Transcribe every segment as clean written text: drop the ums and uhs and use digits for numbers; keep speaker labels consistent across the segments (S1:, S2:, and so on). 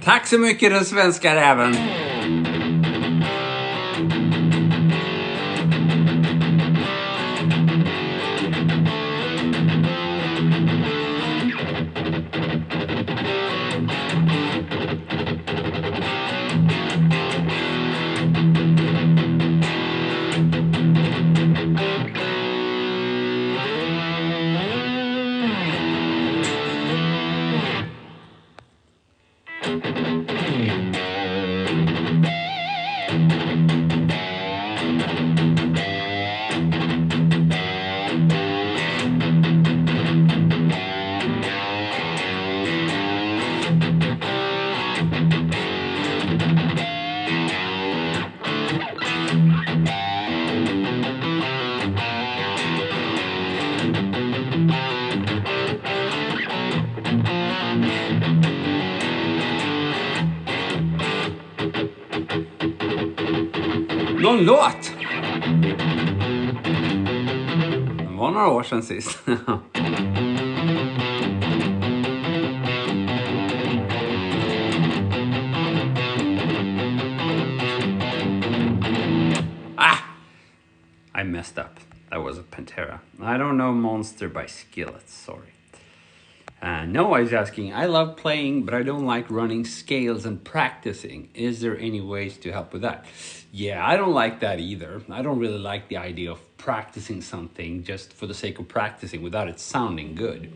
S1: Tack så mycket den svenska räven. Någon låt. Det var några år sedan sist. I messed up. That was a Pantera. I don't know Monster by Skillet, sorry. Noah is asking, I love playing, but I don't like running scales and practicing. Is there any ways to help with that? Yeah, I don't like that either. I don't really like the idea of practicing something just for the sake of practicing without it sounding good.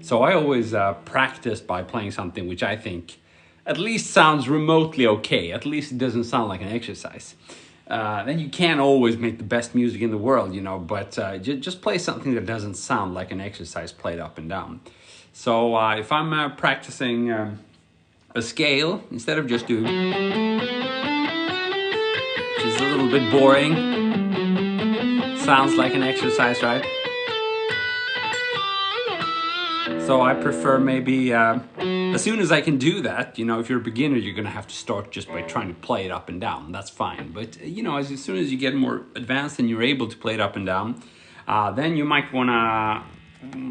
S1: So I always practice by playing something which I think at least sounds remotely okay. At least it doesn't sound like an exercise. Then you can't always make the best music in the world, you know, but just play something that doesn't sound like an exercise played up and down. So if I'm practicing a scale, instead of just doing, which is a little bit boring, sounds like an exercise, right? So I prefer maybe, as soon as I can do that, you know, if you're a beginner, you're going to have to start just by trying to play it up and down. That's fine. But, you know, as soon as you get more advanced and you're able to play it up and down, then you might want to,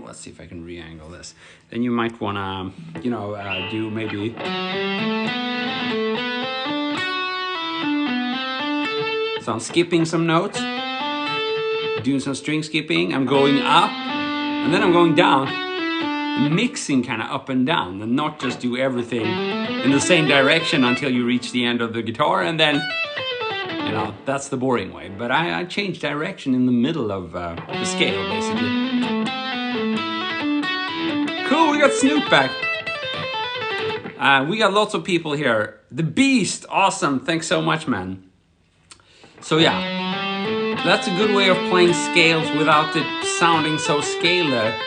S1: let's see if I can re-angle this. Then you might want to, you know, do maybe... So I'm skipping some notes, doing some string skipping. I'm going up, and then I'm going down. Mixing kind of up and down, and not just do everything in the same direction until you reach the end of the guitar, and then, you know, that's the boring way. But I change direction in the middle of the scale, basically. Cool, we got Snoop back. We got lots of people here. The Beast, awesome, thanks so much, man. So yeah, That's a good way of playing scales without it sounding so scalar.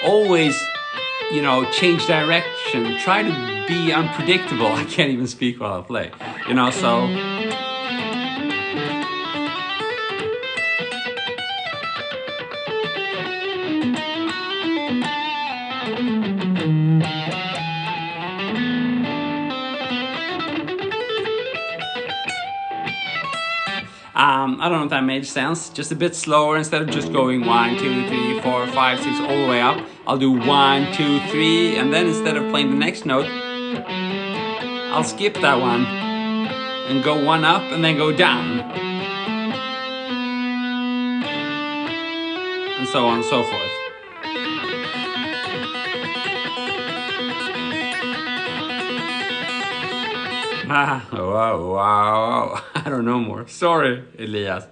S1: Always, you know, change direction. Try to be unpredictable. I can't even speak while I play. You know, so... I don't know if that made sense. Just a bit slower. Instead of just going 1, 2, 3, 4, 5, 6 all the way up, I'll do 1, 2, 3, and then instead of playing the next note, I'll skip that one and go 1 up and then go down, and so on and so forth. Wow. I don't know more. Sorry, Elias.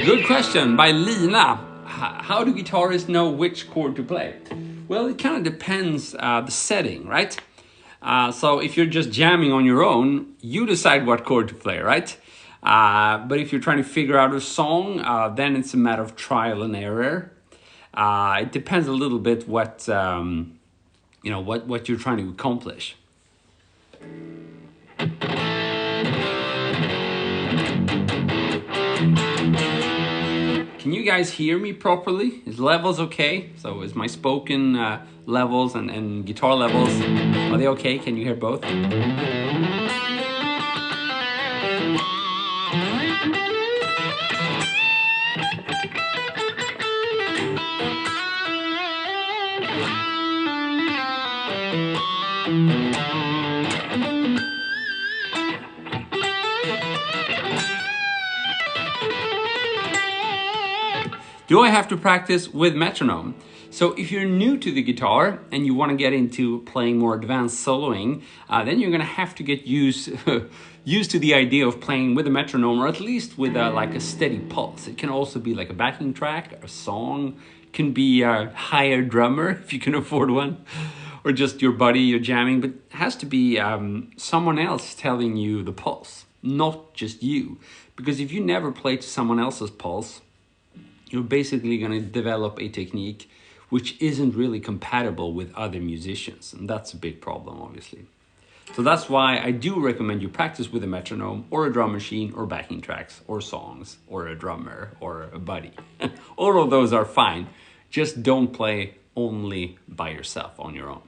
S1: Good question by Lina. How do guitarists know which chord to play? Well, it kind of depends the setting, right? So if you're just jamming on your own, you decide what chord to play, right? But if you're trying to figure out a song, then it's a matter of trial and error. It depends a little bit what you know, what you're trying to accomplish. Can you guys hear me properly? Is levels okay? So is my spoken levels and guitar levels, are they okay? Can you hear both? Do I have to practice with metronome? So if you're new to the guitar and you want to get into playing more advanced soloing, then you're going to have to get used to the idea of playing with a metronome, or at least with like a steady pulse. It can also be like a backing track, a song. It can be a hired drummer if you can afford one, or just your buddy you're jamming. But it has to be someone else telling you the pulse, not just you. Because if you never play to someone else's pulse, you're basically going to develop a technique which isn't really compatible with other musicians. And that's a big problem, obviously. So that's why I do recommend you practice with a metronome or a drum machine or backing tracks or songs or a drummer or a buddy. All of those are fine. Just don't play only by yourself on your own.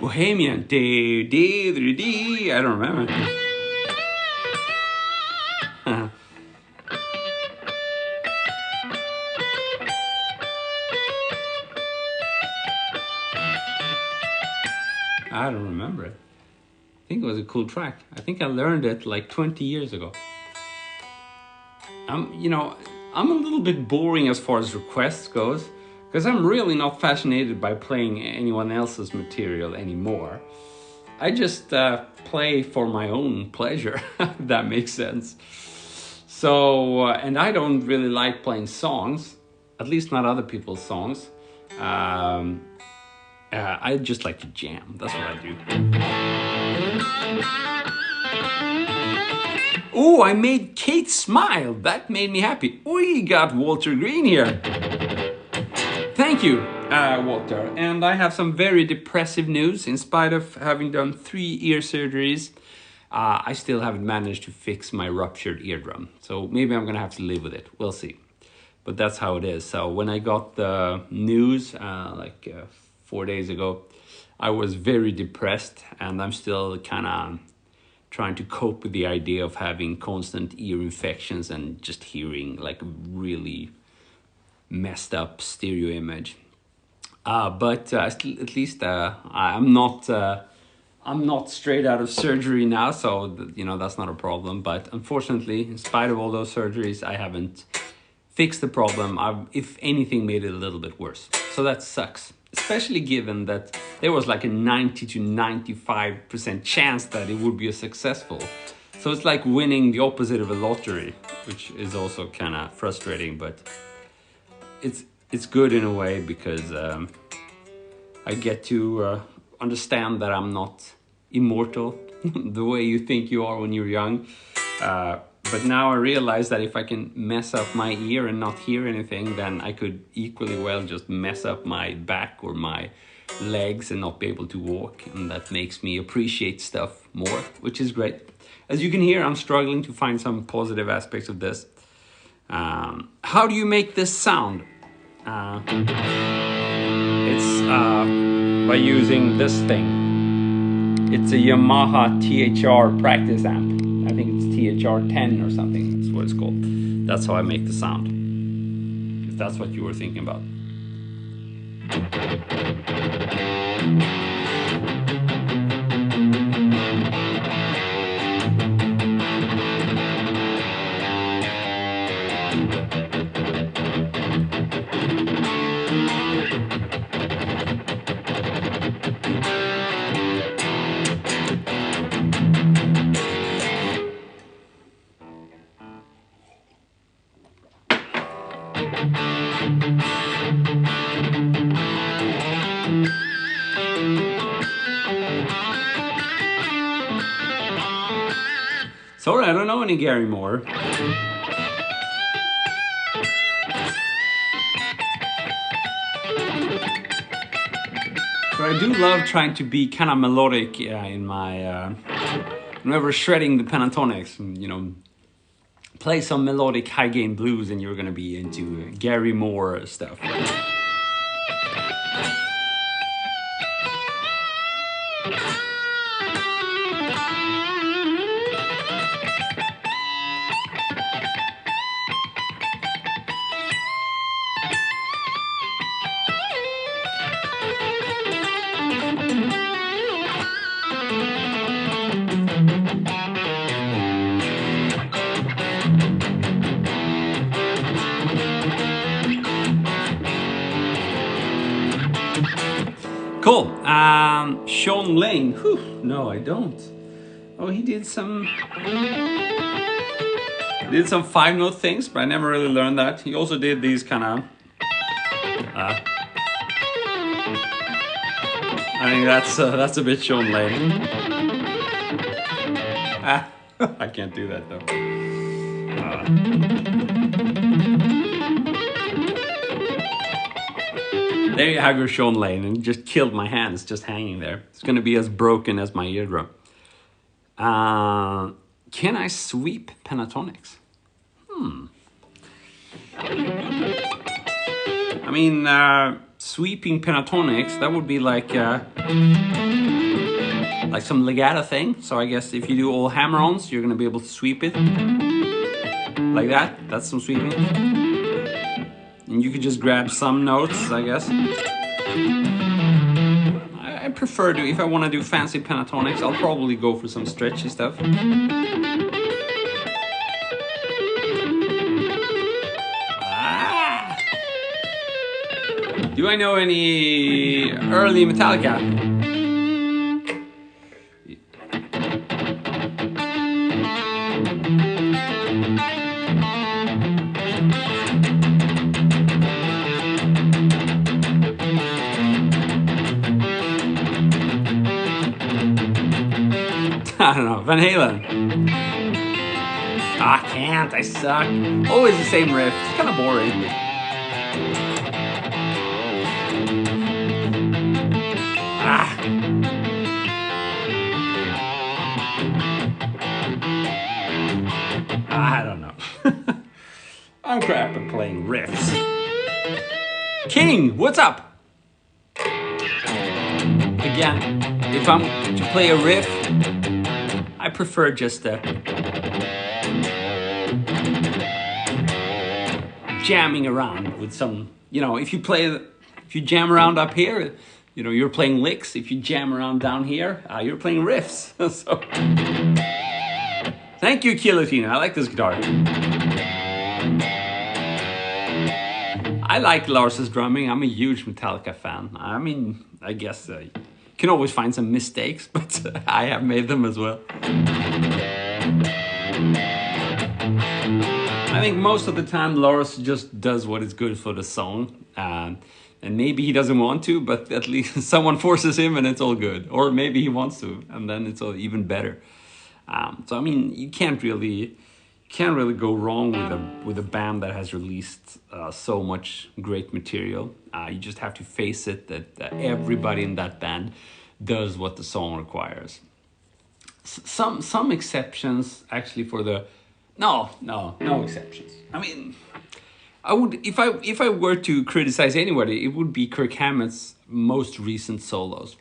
S1: Bohemian, I don't remember. I don't remember it. I think it was a cool track. I think I learned it like 20 years ago. You know, I'm a little bit boring as far as requests goes, because I'm really not fascinated by playing anyone else's material anymore. I just play for my own pleasure, if that makes sense. So, and I don't really like playing songs, at least not other people's songs. I just like to jam, that's what I do. Oh, I made Kate smile, that made me happy. We got Walter Green here. Thank you, Walter. And I have some very depressive news. In spite of having done 3 ear surgeries, I still haven't managed to fix my ruptured eardrum. So maybe I'm gonna have to live with it. We'll see. But that's how it is. So when I got the news 4 days ago, I was very depressed, and I'm still kind of trying to cope with the idea of having constant ear infections and just hearing like really messed up stereo image. But at least I'm not I'm not straight out of surgery now, so you know, that's not a problem. But unfortunately, in spite of all those surgeries, I haven't fixed the problem. I've, if anything, made it a little bit worse. So that sucks, especially given that there was like a 90 to 95% chance that it would be a successful. So it's like winning the opposite of a lottery, which is also kind of frustrating, but it's good in a way because I get to understand that I'm not immortal the way you think you are when you're young. But now I realize that if I can mess up my ear and not hear anything, then I could equally well just mess up my back or my legs and not be able to walk. And that makes me appreciate stuff more, which is great. As you can hear, I'm struggling to find some positive aspects of this. How do you make this sound? It's by using this thing. It's a Yamaha THR practice amp. I think it's THR 10 or something. That's what it's called. That's how I make the sound. If that's what you were thinking about. Sorry, I don't know any Gary Moore. So I do love trying to be kind of melodic in my... whenever shredding the pentatonics, you know, play some melodic high gain blues and you're gonna be into Gary Moore stuff. Cool. Shawn Lane. Whew, no, I don't. Oh, he did some 5-note things, but I never really learned that. He also did these kind of... I think that's a bit Shawn Lane. I can't do that though. There you have your Shawn Lane, and just killed my hands just hanging there. It's gonna be as broken as my eardrum. Can I sweep pentatonics? I mean, sweeping pentatonics, that would be like some legato thing. So I guess if you do all hammer-ons, you're gonna be able to sweep it like that. That's some sweeping. And you could just grab some notes, I guess. I prefer to, if I want to do fancy pentatonics, I'll probably go for some stretchy stuff. Do I know any early Metallica? I don't know, Van Halen. I can't, I suck. Always the same riff, it's kind of boring. I don't know. I'm crap at playing riffs. King, what's up? Again, if I'm to play a riff, I prefer just jamming around with some, you know, if you jam around up here, you know, you're playing licks. If you jam around down here, you're playing riffs. So, thank you, Kilotina. I like this guitar. I like Lars's drumming. I'm a huge Metallica fan. I mean, I guess you can always find some mistakes, but I have made them as well. I think most of the time Lars just does what is good for the song. And maybe he doesn't want to, but at least someone forces him and it's all good. Or maybe he wants to, and then it's all even better. So I mean, you can't really go wrong with a band that has released so much great material. You just have to face it that everybody in that band does what the song requires. Some exceptions actually for the no exceptions. I mean, I would if I were to criticize anybody, it would be Kirk Hammett's most recent solos.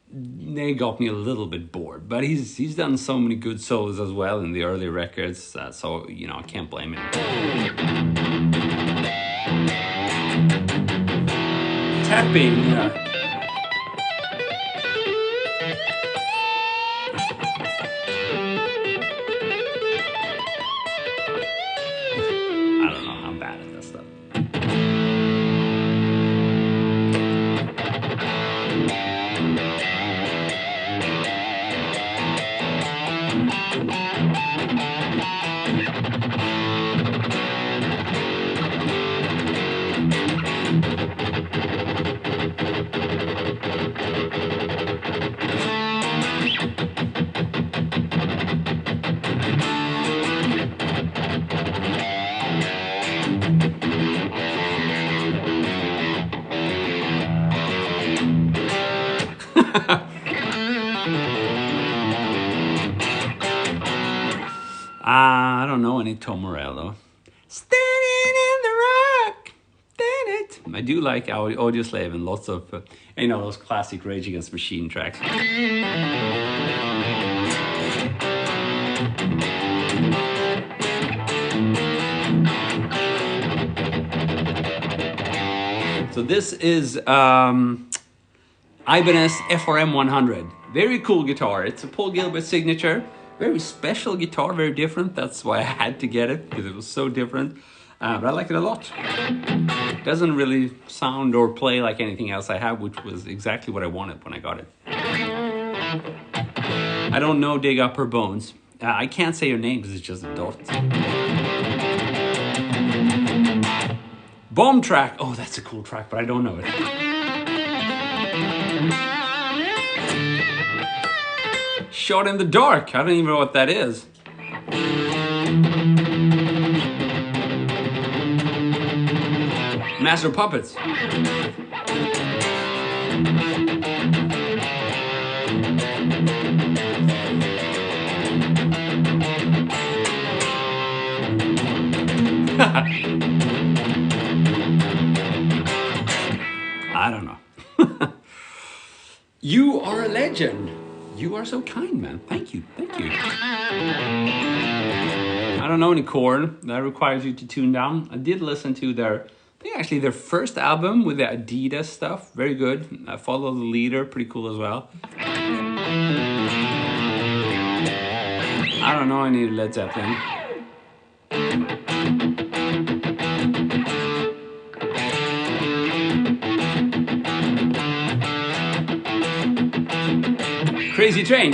S1: They got me a little bit bored, but he's done so many good solos as well in the early records, so you know I can't blame him. Tapping. I don't know any Tom Morello. Standing in the rock. I do like Audioslave and lots of, you know, those classic Rage Against the Machine tracks. So this is Ibanez FRM 100. Very cool guitar. It's a Paul Gilbert signature. Very special guitar, very different. That's why I had to get it, because it was so different. But I like it a lot. It doesn't really sound or play like anything else I have, which was exactly what I wanted when I got it. I don't know Dig Up Her Bones. I can't say your name because it's just a dot. Bomb Track. Oh, that's a cool track, but I don't know it. Shot in the Dark. I don't even know what that is. Master of Puppets. I don't know. You are a legend. You are so kind, man. Thank you. Thank you. I don't know any chord. That requires you to tune down. I did listen to their first album with the Adidas stuff. Very good. I Follow the Leader. Pretty cool as well. I don't know any Led Zeppelin. Crazy Train.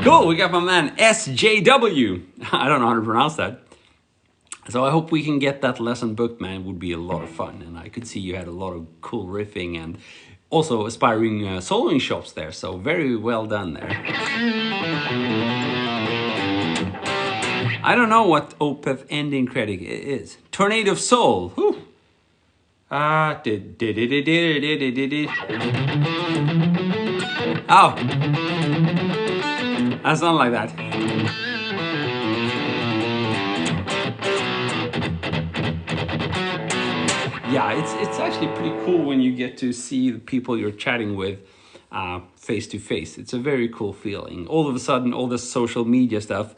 S1: Cool, we got my man SJW. I don't know how to pronounce that. So I hope we can get that lesson booked, man. It would be a lot of fun. And I could see you had a lot of cool riffing and also aspiring soloing shops there. So very well done there. I don't know what Opeth ending credit is. Tornado of Soul. Whew. Oh. That's not like that. yeah, it's actually pretty cool when you get to see the people you're chatting with face to face. It's a very cool feeling. All of a sudden, all this social media stuff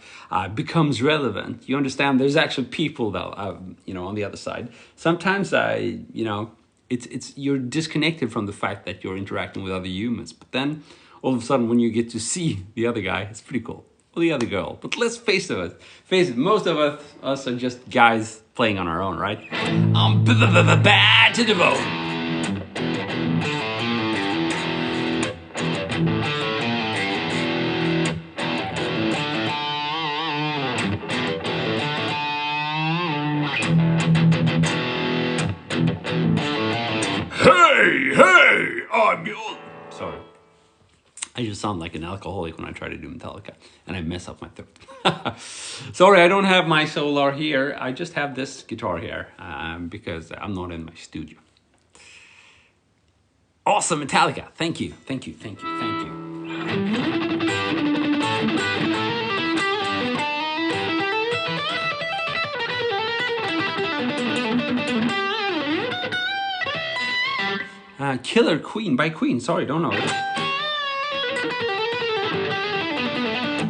S1: becomes relevant. You understand? There's actually people though, you know, on the other side. Sometimes you know, it's you're disconnected from the fact that you're interacting with other humans. But then, all of a sudden, when you get to see the other guy, it's pretty cool. Or the other girl. But let's face it. Most of us are just guys playing on our own, right? I'm bad to the bone. Hey, I'm your... Sorry. I just sound like an alcoholic when I try to do Metallica, and I mess up my throat. Sorry, I don't have my Solar here. I just have this guitar here because I'm not in my studio. Awesome, Metallica. Thank you. Killer Queen by Queen. Sorry, don't know it.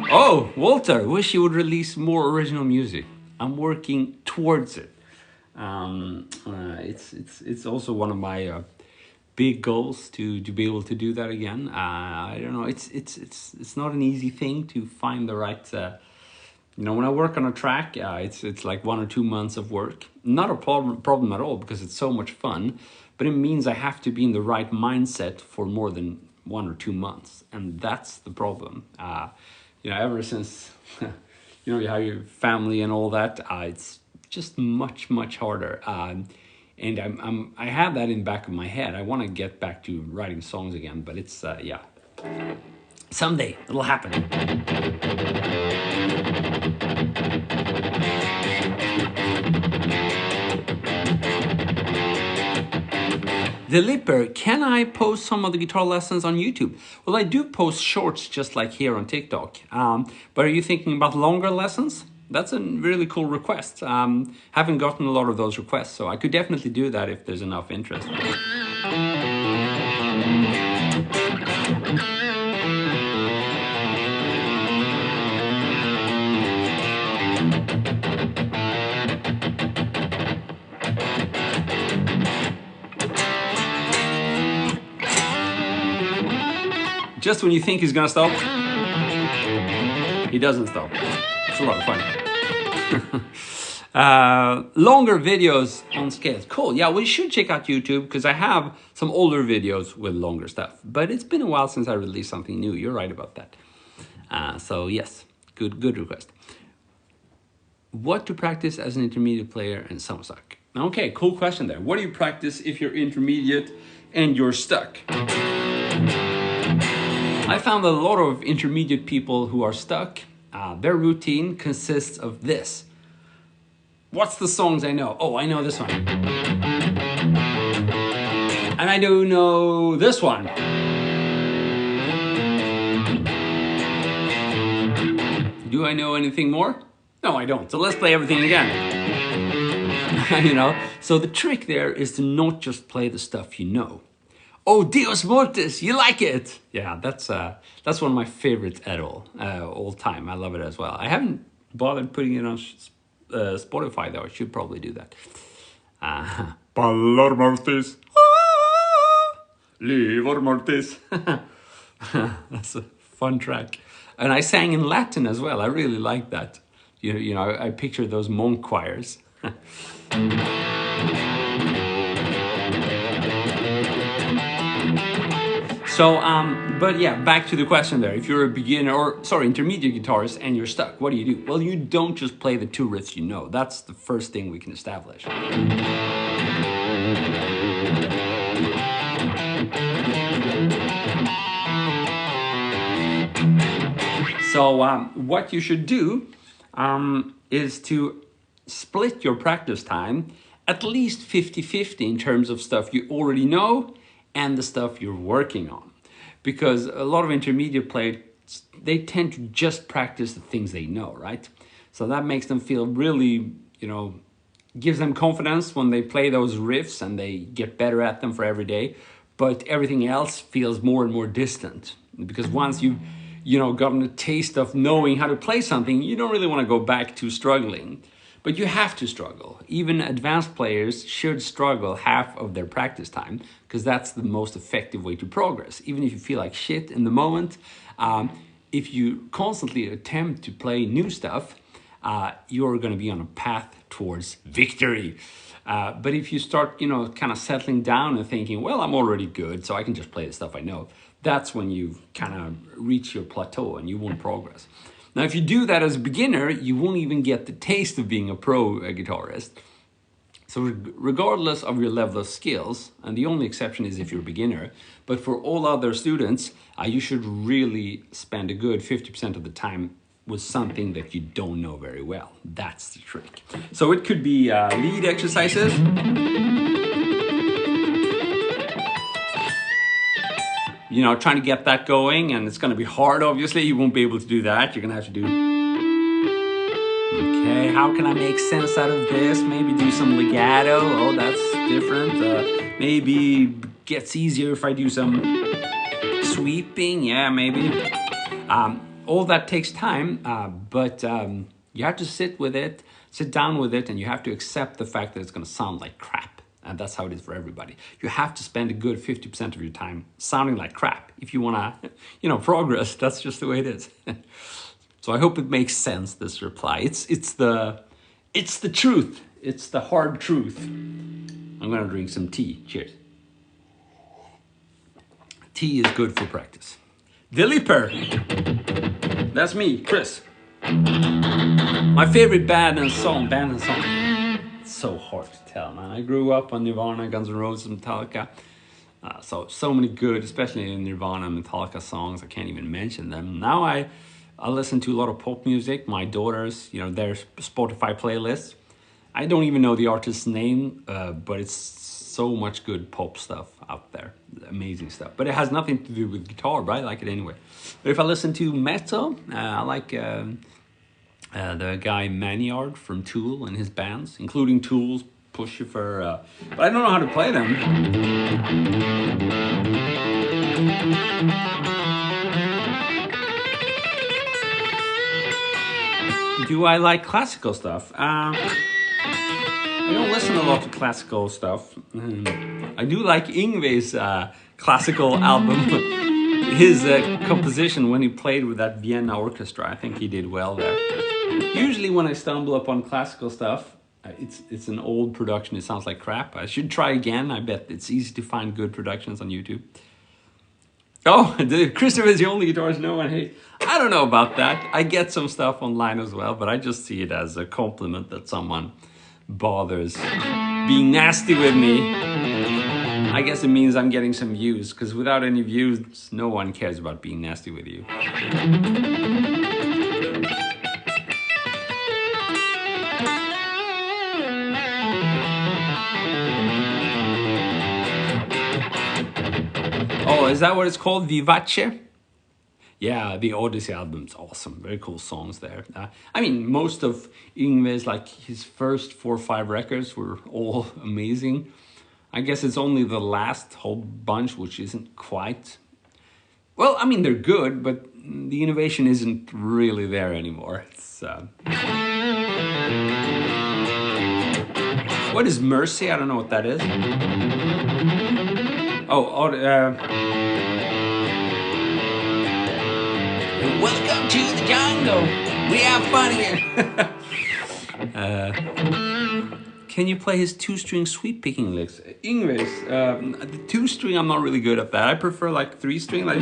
S1: Oh, Walter, wish you would release more original music. I'm working towards it. It's also one of my big goals to be able to do that again. I don't know. It's not an easy thing to find the right. You know, when I work on a track, it's like 1 or 2 months of work. Not a problem at all because it's so much fun. But it means I have to be in the right mindset for more than 1 or 2 months, and that's the problem. You know, ever since you know you have your family and all that, it's just much harder. And I have that in the back of my head. I want to get back to writing songs again, but it's yeah, someday it'll happen. The Lipper, can I post some of the guitar lessons on YouTube? Well, I do post shorts just like here on TikTok. But are you thinking about longer lessons? That's a really cool request. Haven't gotten a lot of those requests, so I could definitely do that if there's enough interest. Just when you think he's gonna stop, he doesn't stop. It's a lot of fun. Longer videos on scales. Cool. Yeah, we should check out YouTube because I have some older videos with longer stuff. But it's been a while since I released something new. You're right about that. So yes, good request. What to practice as an intermediate player and some stuck? Okay, cool question there. What do you practice if you're intermediate and you're stuck? I found that a lot of intermediate people who are stuck, their routine consists of this. What's the songs I know? Oh, I know this one. And I do know this one. Do I know anything more? No, I don't. So let's play everything again. You know? So the trick there is to not just play the stuff you know. Oh, Dios Mortis, you like it? Yeah, that's one of my favorites at all time. I love it as well. I haven't bothered putting it on Spotify though. I should probably do that. Pallar Mortis, Livor Mortis. That's a fun track. And I sang in Latin as well. I really like that. You know, I picture those monk choirs. So, but yeah, back to the question there. If you're a beginner or, sorry, intermediate guitarist and you're stuck, what do you do? Well, you don't just play the 2 riffs you know. That's the first thing we can establish. So, what you should do is to split your practice time at least 50-50 in terms of stuff you already know and the stuff you're working on. Because a lot of intermediate players, they tend to just practice the things they know, right? So that makes them feel really, you know, gives them confidence when they play those riffs and they get better at them for every day. But everything else feels more and more distant, because once you've gotten a taste of knowing how to play something, you don't really want to go back to struggling. But you have to struggle. Even advanced players should struggle half of their practice time, because that's the most effective way to progress. Even if you feel like shit in the moment, if you constantly attempt to play new stuff, you're going to be on a path towards victory. But if you start, kind of settling down and thinking, well, I'm already good, so I can just play the stuff I know, that's when you kind of reach your plateau and you won't progress. Now, if you do that as a beginner, you won't even get the taste of being a pro guitarist. So regardless of your level of skills, and the only exception is if you're a beginner, but for all other students, you should really spend a good 50% of the time with something that you don't know very well. That's the trick. So it could be lead exercises. Trying to get that going, and it's going to be hard, obviously. You won't be able to do that. You're going to have to do, okay, how can I make sense out of this? Maybe do some legato. Oh, that's different. Maybe gets easier if I do some sweeping. Yeah, maybe. All that takes time, but you have to sit down with it, and you have to accept the fact that it's going to sound like crap. And that's how it is for everybody. You have to spend a good 50% of your time sounding like crap if you want to, progress. That's just the way it is. So I hope it makes sense, this reply. It's the truth. It's the hard truth. I'm gonna drink some tea. Cheers. Tea is good for practice. Diliper. That's me, Chris. My favorite band and song. It's so hard to tell, man. I grew up on Nirvana, Guns N' Roses, Metallica. So many good, especially in Nirvana and Metallica songs. I can't even mention them. Now I listen to a lot of pop music. My daughters, their Spotify playlists. I don't even know the artist's name, but it's so much good pop stuff out there. Amazing stuff. But it has nothing to do with guitar, but I like it anyway. But if I listen to metal, I like the guy Maynard from Tool and his bands, including Tool's Puscifer. But I don't know how to play them. Do I like classical stuff? I don't listen a lot to classical stuff. I do like Yngwie's classical album. His composition when he played with that Vienna orchestra. I think he did well there. Usually when I stumble upon classical stuff, it's an old production. It sounds like crap. I should try again. I bet it's easy to find good productions on YouTube. Oh, Christopher is the only guitarist no one hates. I don't know about that. I get some stuff online as well, but I just see it as a compliment that someone bothers being nasty with me. I guess it means I'm getting some views, because without any views, no one cares about being nasty with you. Oh, is that what it's called? Vivace? Yeah, the Odyssey album's awesome. Very cool songs there. I mean, most of Yngwie's, like his first 4 or 5 records were all amazing. I guess it's only the last whole bunch which isn't quite... Well, I mean, they're good, but the innovation isn't really there anymore. It's, what is Mercy? I don't know what that is. Oh, welcome to the jungle. We have fun here. Can you play his 2-string sweep picking licks? Yngwie's, the 2-string, I'm not really good at that. I prefer like 3-string. Like...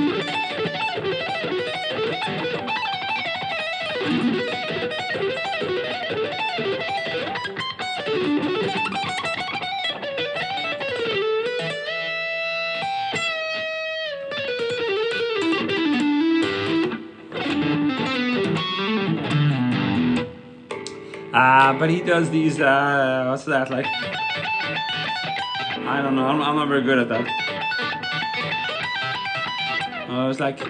S1: but he does these, what's that, like, I don't know, I'm not very good at that. It's like, so,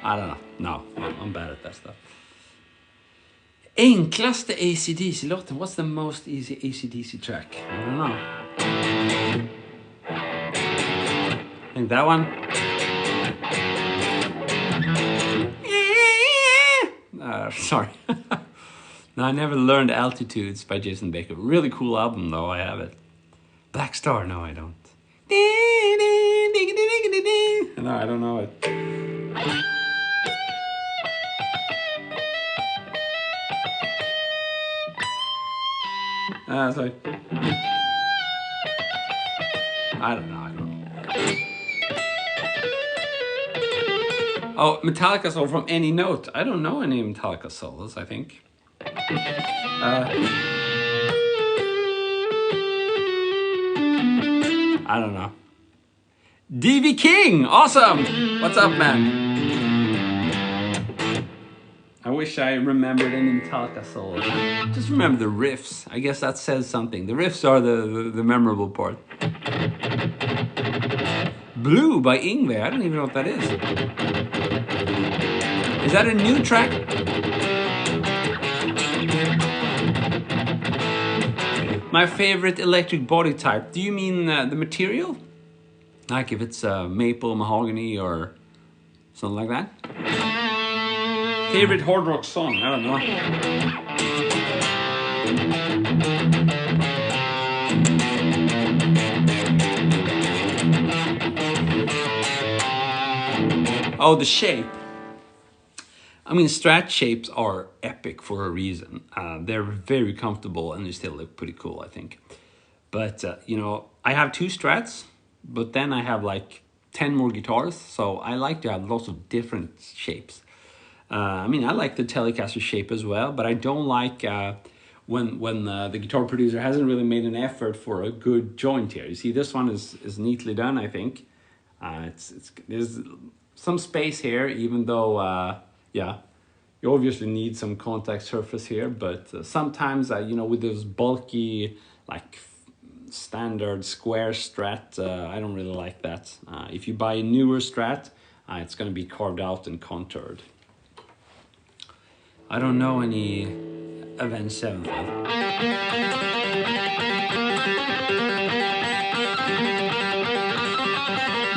S1: I don't know, no, I'm bad at that stuff. Enklaste AC/DC-låten. What's the most easy AC/DC track? I don't know. I think that one. Sorry. No, I never learned Altitudes by Jason Baker. Really cool album though, I have it. Black Star, no I don't. No, I don't know it. Sorry. I don't know. Oh, Metallica solo from any note. I don't know any Metallica solos, I think. I don't know. DV King! Awesome! What's up, man? I wish I remembered any Metallica solos. Just remember the riffs. I guess that says something. The riffs are the memorable part. Blue by Yngwie. I don't even know what that is. Is that a new track? My favorite electric body type. Do you mean the material? Like if it's maple, mahogany, or something like that? Favorite hard rock song? I don't know. Oh, the shape. I mean, Strat shapes are epic for a reason. They're very comfortable and they still look pretty cool, I think. But, you know, I have 2 Strats, but then I have like 10 more guitars. So I like to have lots of different shapes. I mean, I like the Telecaster shape as well, but I don't like when the guitar producer hasn't really made an effort for a good joint here. You see, this one is neatly done, I think. There's some space here, even though, yeah, you obviously need some contact surface here, but sometimes, you know, with those bulky, like standard square Strat, I don't really like that. If you buy a newer Strat, it's going to be carved out and contoured. I don't know any Avenged Sevenfold.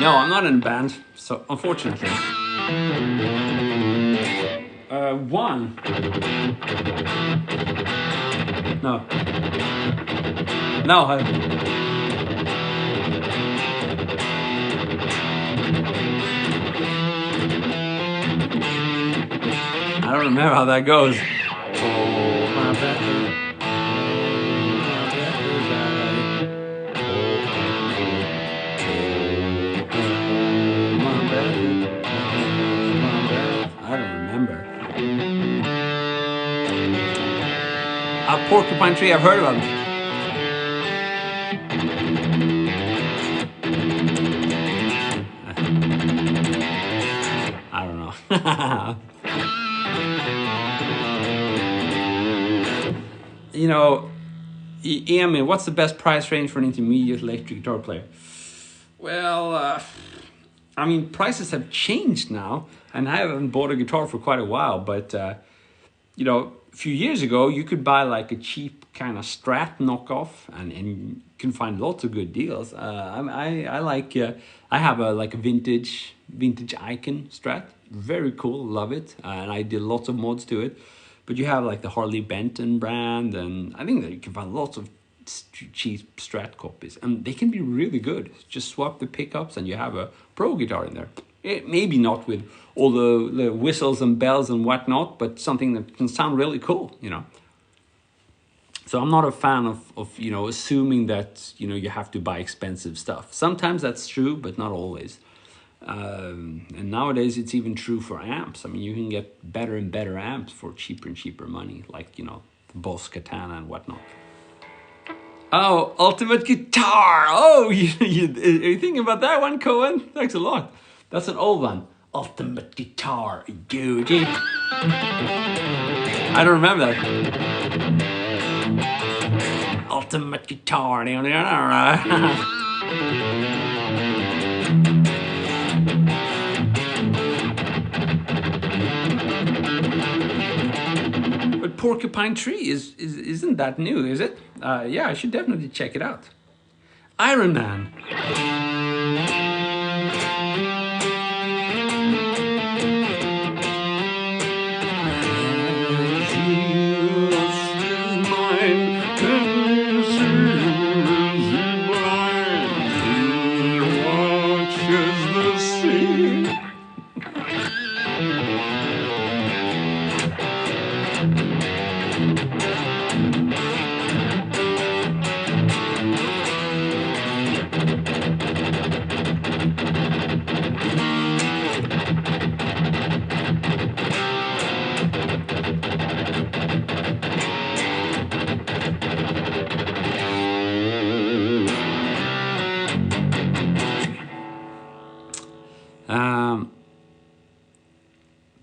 S1: No, I'm not in a band, so unfortunately. 1. No. No. I don't remember how that goes. Oh, my bad. Porcupine Tree, I've heard about it. I don't know. You know, Emil, what's the best price range for an intermediate electric guitar player? Well, I mean, prices have changed now, and I haven't bought a guitar for quite a while, but, you know, a few years ago, you could buy like a cheap kind of Strat knockoff, and you can find lots of good deals. I like, I have a vintage Icon Strat, very cool, love it, and I did lots of mods to it. But you have like the Harley Benton brand, and I think that you can find lots of cheap Strat copies, and they can be really good. Just swap the pickups, and you have a pro guitar in there. Maybe not with all the whistles and bells and whatnot, but something that can sound really cool, you know. So I'm not a fan of you know, assuming that, you know, you have to buy expensive stuff. Sometimes that's true, but not always. And nowadays it's even true for amps. I mean, you can get better and better amps for cheaper and cheaper money, like, you know, the Boss Katana and whatnot. Oh, Ultimate Guitar! Oh, are you thinking about that one, Cohen? Thanks a lot. That's an old one. Ultimate Guitar, dude. I don't remember that. Ultimate Guitar. But Porcupine Tree isn't that new, is it? Yeah, I should definitely check it out. Iron Man.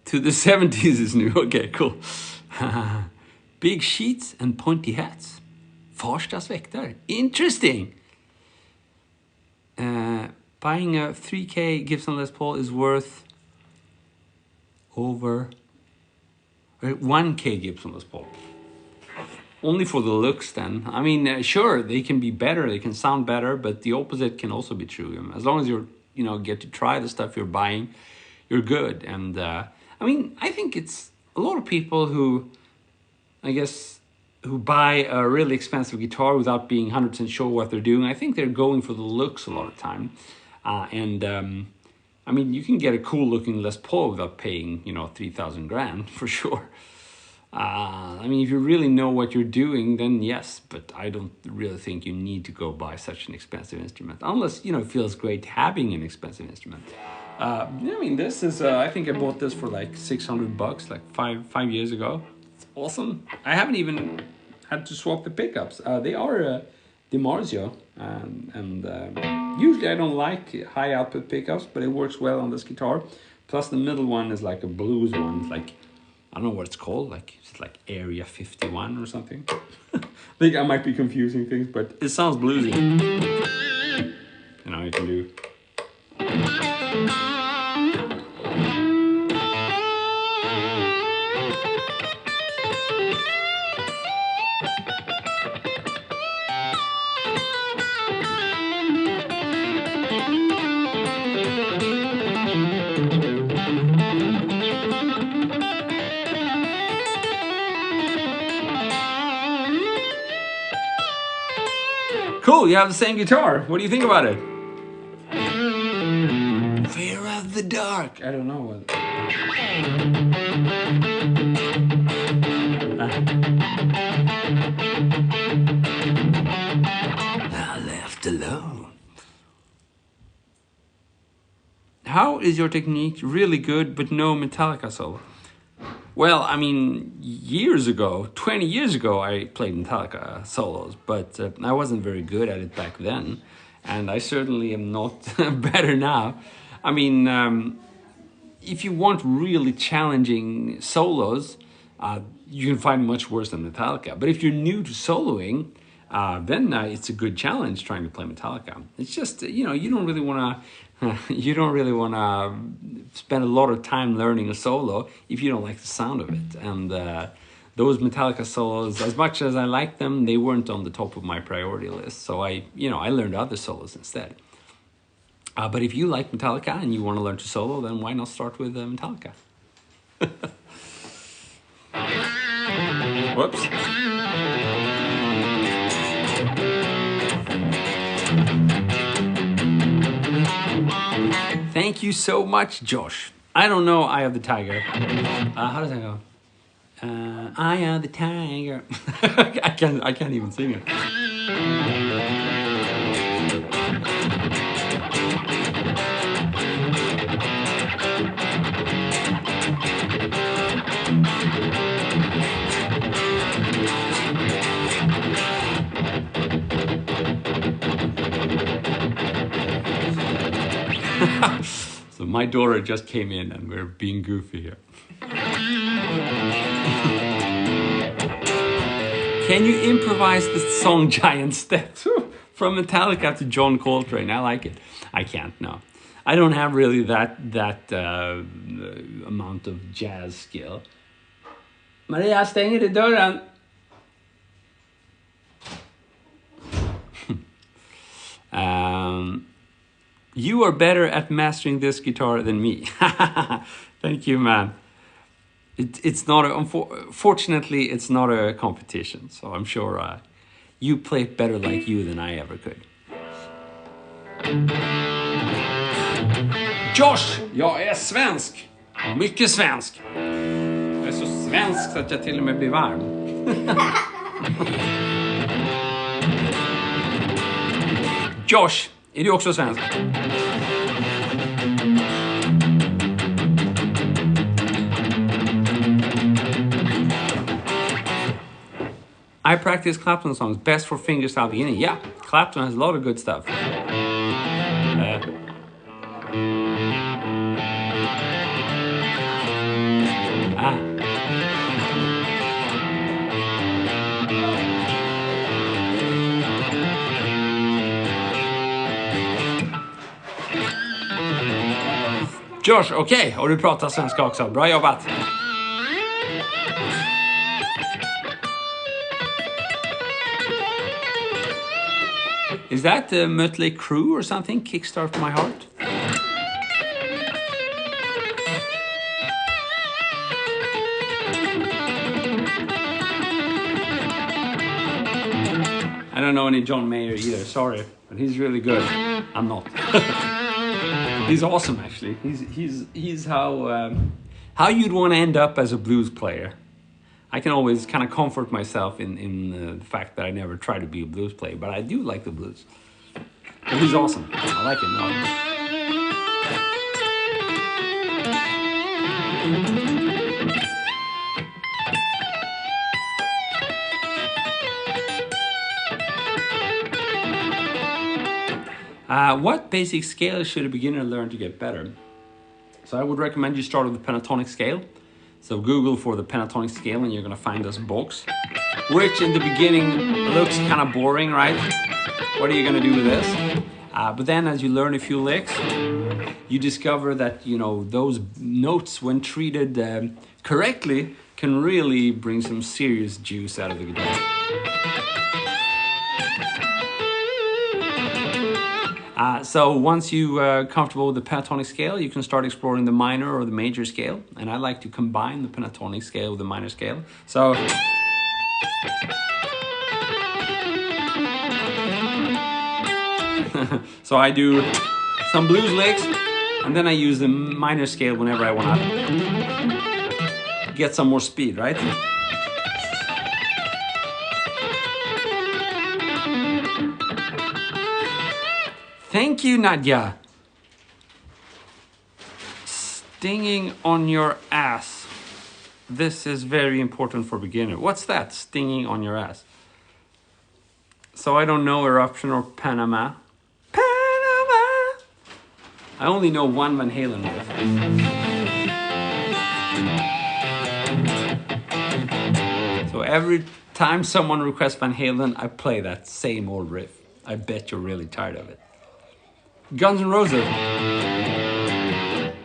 S1: To the 70s is new. Okay, cool. Big sheets and pointy hats. Farstas väktare. Interesting. Buying a 3K Gibson Les Paul is worth over 1K Gibson Les Paul. Only for the looks then. I mean, sure, they can be better, they can sound better, but the opposite can also be true. As long as you're, get to try the stuff you're buying, you're good. And I mean, I think it's a lot of people who, who buy a really expensive guitar without being 100% sure what they're doing. I think they're going for the looks a lot of time. I mean, you can get a cool looking Les Paul without paying, 3,000 grand for sure. I mean, if you really know what you're doing, then yes, but I don't really think you need to go buy such an expensive instrument, unless, it feels great having an expensive instrument. I mean, this is, I think I bought this for like $600, like five years ago. It's awesome. I haven't even had to swap the pickups. They are DiMarzio, and usually I don't like high output pickups, but it works well on this guitar. Plus the middle one is like a blues one. It's like, I don't know what it's called, like it's like Area 51 or something. I think I might be confusing things, but it sounds bluesy. You can do. Cool, you have the same guitar. What do you think about it? Fear of the dark. I don't know what. Now left alone. How is your technique really good but no Metallica solo? Well, I mean, 20 years ago, I played Metallica solos, but I wasn't very good at it back then. And I certainly am not better now. I mean, if you want really challenging solos, you can find much worse than Metallica. But if you're new to soloing, then it's a good challenge trying to play Metallica. It's just, you don't really want to spend a lot of time learning a solo if you don't like the sound of it. And those Metallica solos, as much as I like them, they weren't on the top of my priority list. So I learned other solos instead. But if you like Metallica and you want to learn to solo, then why not start with Metallica? Whoops. Thank you so much, Josh. I don't know Eye of the Tiger. How does that go? Eye of the Tiger. I can't even sing it. So my daughter just came in and we're being goofy here. Can you improvise the song Giant Steps from Metallica to John Coltrane? I like it. I can't, no. I don't have really that amount of jazz skill. Maria, stänger i dörren. You are better at mastering this guitar than me. Thank you, man. It's not fortunately, it's not a competition. So I'm sure you play it better like you than I ever could. Josh, jag är svensk. Mycket svensk. Jag är så svensk så att jag till och med blir varm. Josh, är du också svensk? I practice Clapton songs, best for fingerstyle beginning. Yeah, Clapton has a lot of good stuff. Josh, okej, och du pratar svenska också. Bra jobbat. Is that the Mötley Crüe or something? Kickstart My Heart? I don't know any John Mayer either, sorry. But he's really good. I'm not. He's awesome, actually. He's how you'd want to end up as a blues player. I can always kind of comfort myself in the fact that I never try to be a blues player, but I do like the blues. But he's awesome. I like him. What basic scale should a beginner learn to get better? So I would recommend you start with the pentatonic scale. So Google for the pentatonic scale and you're going to find this box, which in the beginning looks kind of boring, right? What are you going to do with this? But then as you learn a few licks, you discover that, you know, those notes, when treated correctly, can really bring some serious juice out of the guitar. So once you're comfortable with the pentatonic scale, you can start exploring the minor or the major scale. And I like to combine the pentatonic scale with the minor scale. So so I do some blues licks, and then I use the minor scale whenever I want to get some more speed, right? Thank you, Nadia. Stinging on your ass. This is very important for beginner. What's that? Stinging on your ass. So I don't know Eruption or Panama. Panama! I only know one Van Halen riff. So every time someone requests Van Halen, I play that same old riff. I bet you're really tired of it. Guns N' Roses.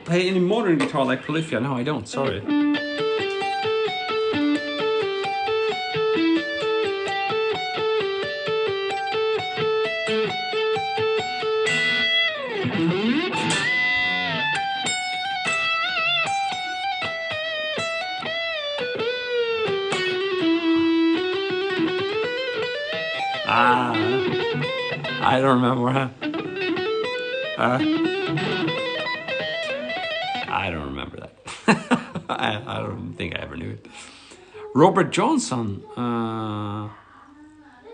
S1: Play any modern guitar like Polyphia? No, I don't, sorry. I don't remember. I don't remember that. I don't think I ever knew it. Robert Johnson.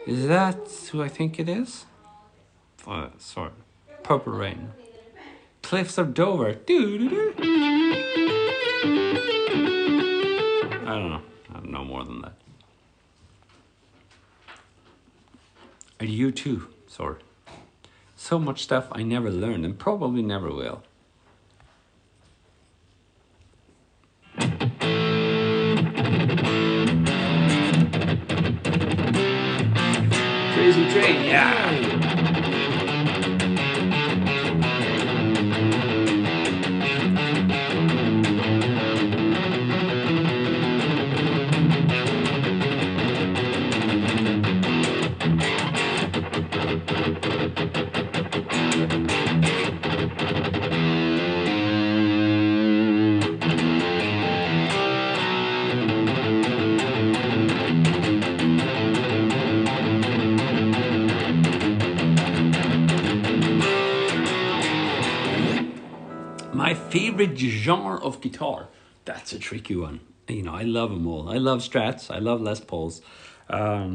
S1: Is that who I think it is? Sorry. Purple Rain. Cliffs of Dover. Doo-doo-doo. I don't know. I don't know more than that. And you too. Sorry. So much stuff I never learned and probably never will. Crazy Train, yeah. My favorite genre of guitar. That's a tricky one. You know, I love them all. I love Strats. I love Les Pauls. I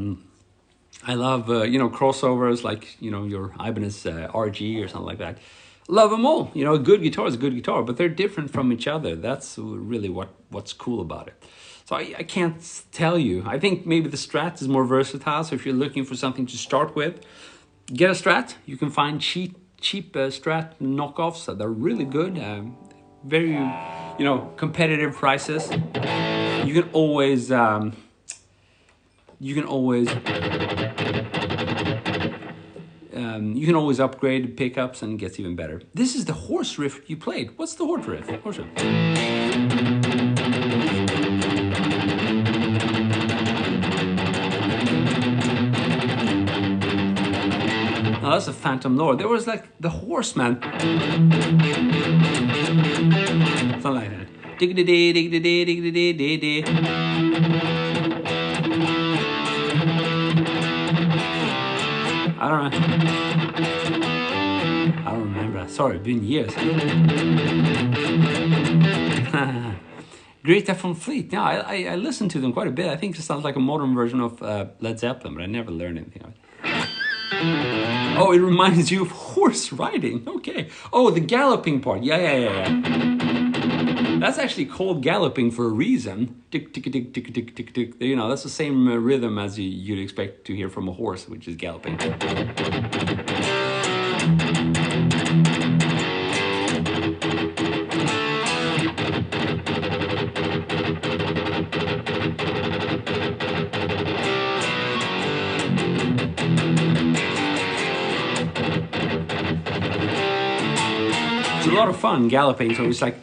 S1: love, you know, crossovers like, you know, your Ibanez RG or something like that. Love them all. You know, a good guitar is a good guitar, but they're different from each other. That's really what's cool about it. So I can't tell you. I think maybe the Strat is more versatile. So if you're looking for something to start with, get a Strat. You can find cheap Strat knockoffs. They're really good. Very, you know, competitive prices. You can always upgrade pickups and it gets even better. This is the horse riff you played. What's the horse riff? Oh, that's a Phantom Lord. There was like the Horseman. Something like that. I don't remember. Sorry, it's been years. Greta Van Fleet. Yeah, I listened to them quite a bit. I think it sounds like a modern version of Led Zeppelin, but I never learned anything of it. Oh, it reminds you of horse riding. Okay. Oh, the galloping part. Yeah. That's actually called galloping for a reason. Tick, tick, tick, tick, tick, tick, tick. You know, that's the same rhythm as you'd expect to hear from a horse, which is galloping. It's a lot of fun galloping, so it's like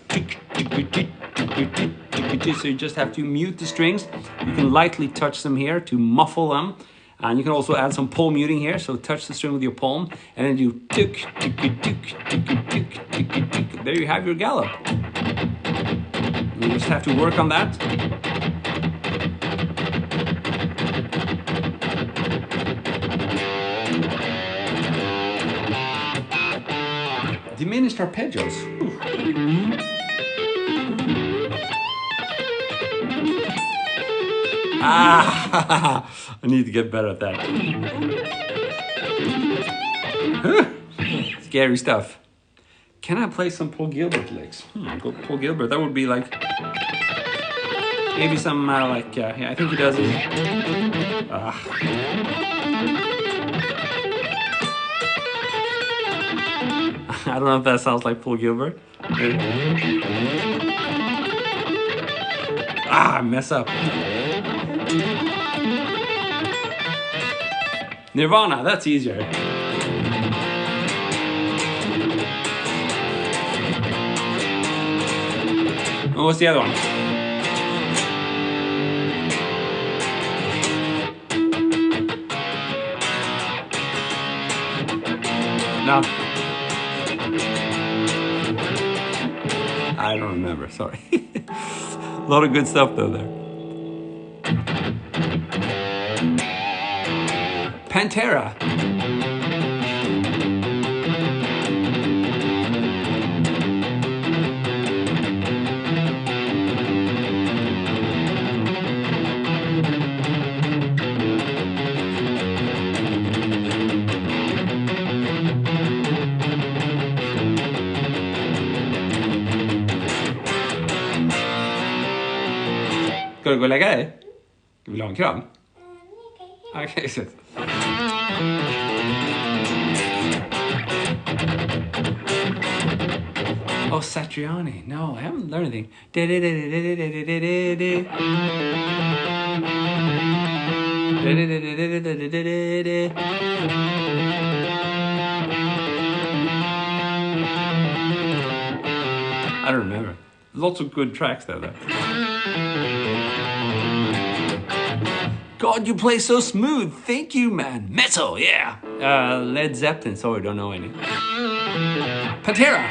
S1: so you just have to mute the strings. You can lightly touch them here to muffle them, and you can also add some palm muting here, so touch the string with your palm and then do tick tick tick tick tick tick tick. There you have your gallop. You just have to work on that. Diminished arpeggios. I need to get better at that. Scary stuff. Can I play some Paul Gilbert licks? Paul Gilbert, that would be like... Maybe some yeah, I think he does it. I don't know if that sounds like Paul Gilbert. I mess up. Nirvana, that's easier. Oh, what's the other one? No. I don't remember, sorry. A lot of good stuff though there. Pantera. Ska du gå och lägga dig? Vill du ha en kram? Okej, så. Oh, Satriani. No, I haven't learned anything. I don't remember. Lots of good tracks though. God, you play so smooth. Thank you, man. Metal, yeah. Led Zeppelin. Sorry, don't know any. Pantera.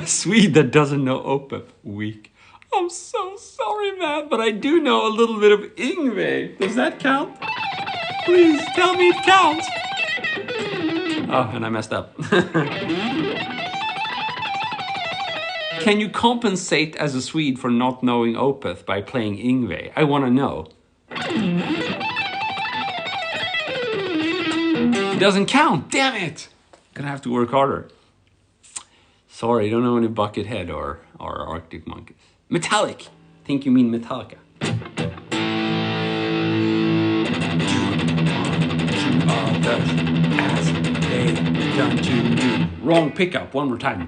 S1: Swede that doesn't know Opeth. Weak. I'm so sorry, man, but I do know a little bit of Yngwie. Does that count? Please tell me it counts. Oh, and I messed up. Can you compensate as a Swede for not knowing Opeth by playing Yngwie? I want to know. It doesn't count, damn it! Gonna have to work harder. Sorry, don't know any Buckethead or Arctic Monkeys. Metallic! Think you mean Metallica. As they done to you. Wrong pickup, one more time.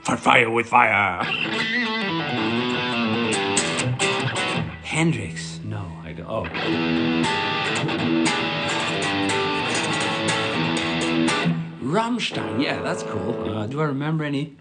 S1: For fire with fire. Hendrix? No, I don't. Oh. Rammstein, yeah, that's cool. Do I remember any?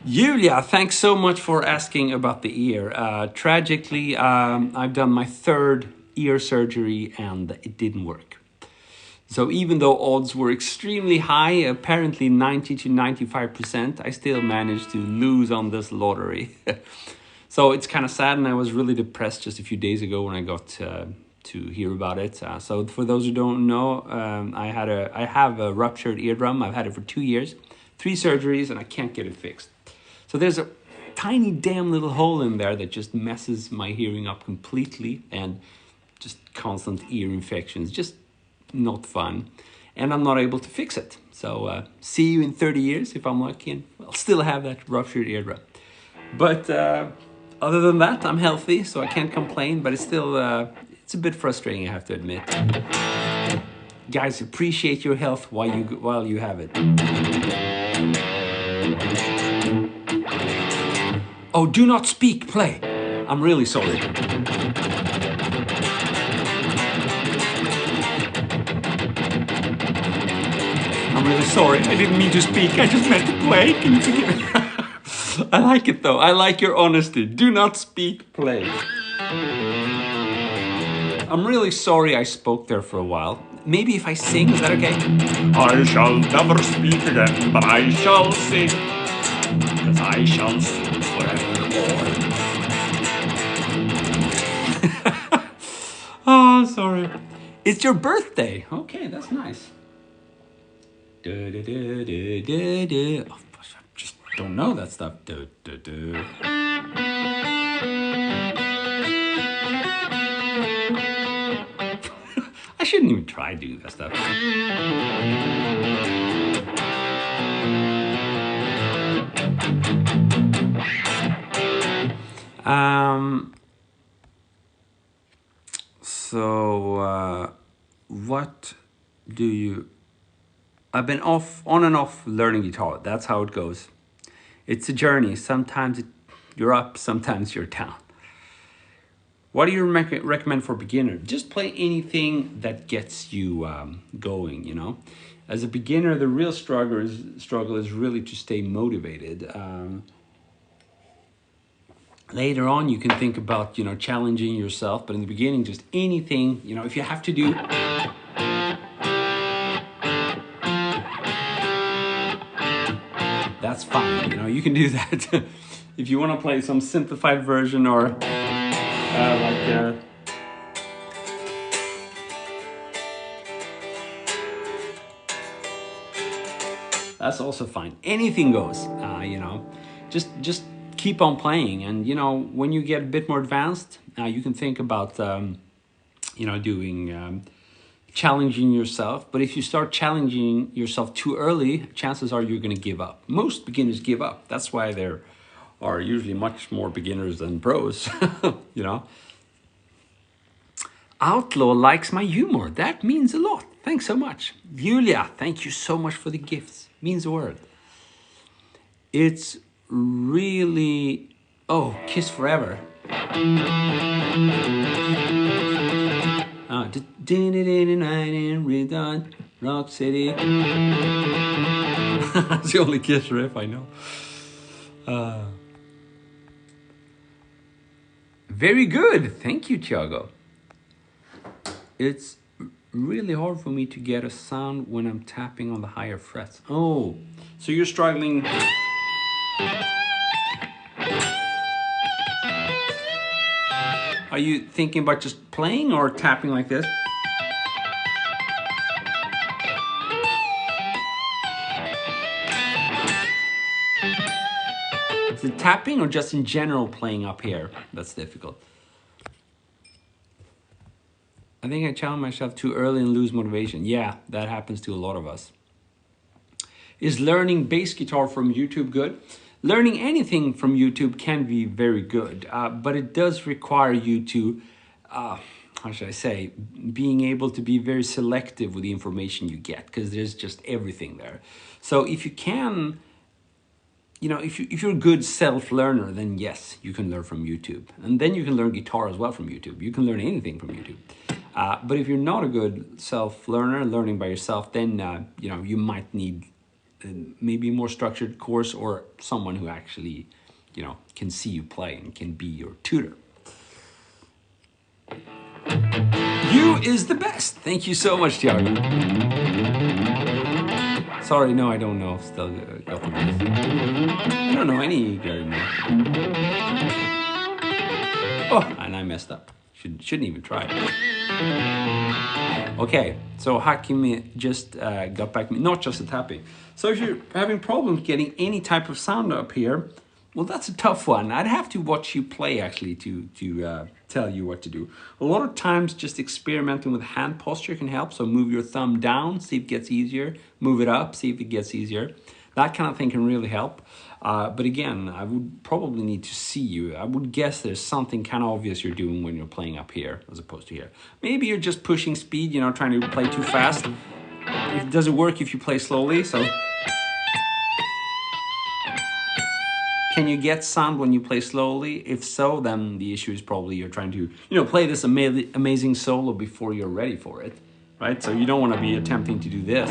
S1: Julia, thanks so much for asking about the ear. Tragically, I've done my 3rd ear surgery and it didn't work. So even though odds were extremely high, apparently 90 to 95%, I still managed to lose on this lottery. So it's kind of sad, and I was really depressed just a few days ago when I got to hear about it. So for those who don't know, I have a ruptured eardrum. I've had it for 2 years, 3 surgeries, and I can't get it fixed. So there's a tiny damn little hole in there that just messes my hearing up completely, and just constant ear infections, just not fun. And I'm not able to fix it. So see you in 30 years if I'm lucky, and I'll still have that ruptured eardrum. But other than that, I'm healthy, so I can't complain, but it's still, it's a bit frustrating, I have to admit. Guys, appreciate your health while you have it. Oh, do not speak, play. I'm really sorry. I'm really sorry, I didn't mean to speak, I just meant to play. Can you forgive me? I like it though, I like your honesty. Do not speak, play. I'm really sorry I spoke there for a while. Maybe if I sing, is that okay? I shall never speak again, but I shall sing. Because I shall sing forevermore. Oh, sorry. It's your birthday. Okay, that's nice. Oh, I just don't know that stuff. I shouldn't even try to do that stuff. What do you... I've been on and off learning guitar. That's how it goes. It's a journey. Sometimes you're up, sometimes you're down. What do you recommend for beginner? Just play anything that gets you going, you know? As a beginner, the real struggle is really to stay motivated. Later on, you can think about, you know, challenging yourself, but in the beginning, just anything, you know, if you have to do... That's fine, you know, you can do that. If you want to play some simplified version or that's also fine. Anything goes, you know, just keep on playing. And, you know, when you get a bit more advanced, you can think about, you know, doing... challenging yourself. But if you start challenging yourself too early, chances are you're going to give up. Most beginners give up. That's why there are usually much more beginners than pros, you know. Outlaw likes my humor. That means a lot. Thanks so much. Julia, thank you so much for the gifts. Means a word. It's really... Oh, Kiss Forever. Rock City. That's the only Kiss riff I know. Very good. Thank you, Thiago. It's really hard for me to get a sound when I'm tapping on the higher frets. Oh, so you're struggling. Are you thinking about just playing or tapping like this? Is it tapping or just in general playing up here that's difficult? I think I challenge myself too early and lose motivation. Yeah, that happens to a lot of us. Is learning bass guitar from YouTube good? Learning anything from YouTube can be very good, but it does require you to, how should I say, being able to be very selective with the information you get, because there's just everything there. So if you can, you know, if you're a good self-learner, then yes, you can learn from YouTube. And then you can learn guitar as well from YouTube. You can learn anything from YouTube. But if you're not a good self-learner, learning by yourself, then you know, you might need maybe a more structured course or someone who actually, you know, can see you play and can be your tutor. You is the best. Thank you so much, Thiago. Sorry, no, I don't know. Still got the best. I don't know any Gary Moore. Oh, and I messed up. Shouldn't even try. Okay, so Hakimi just got back, not just the tapping. So if you're having problems getting any type of sound up here, well, that's a tough one. I'd have to watch you play actually to tell you what to do. A lot of times just experimenting with hand posture can help. So move your thumb down, see if it gets easier. Move it up, see if it gets easier. That kind of thing can really help. But again, I would probably need to see you. I would guess there's something kind of obvious you're doing when you're playing up here as opposed to here. Maybe you're just pushing speed, you know, trying to play too fast. It doesn't work if you play slowly, so. Can you get sound when you play slowly? If so, then the issue is probably you're trying to, you know, play this amazing solo before you're ready for it, right? So you don't want to be attempting to do this.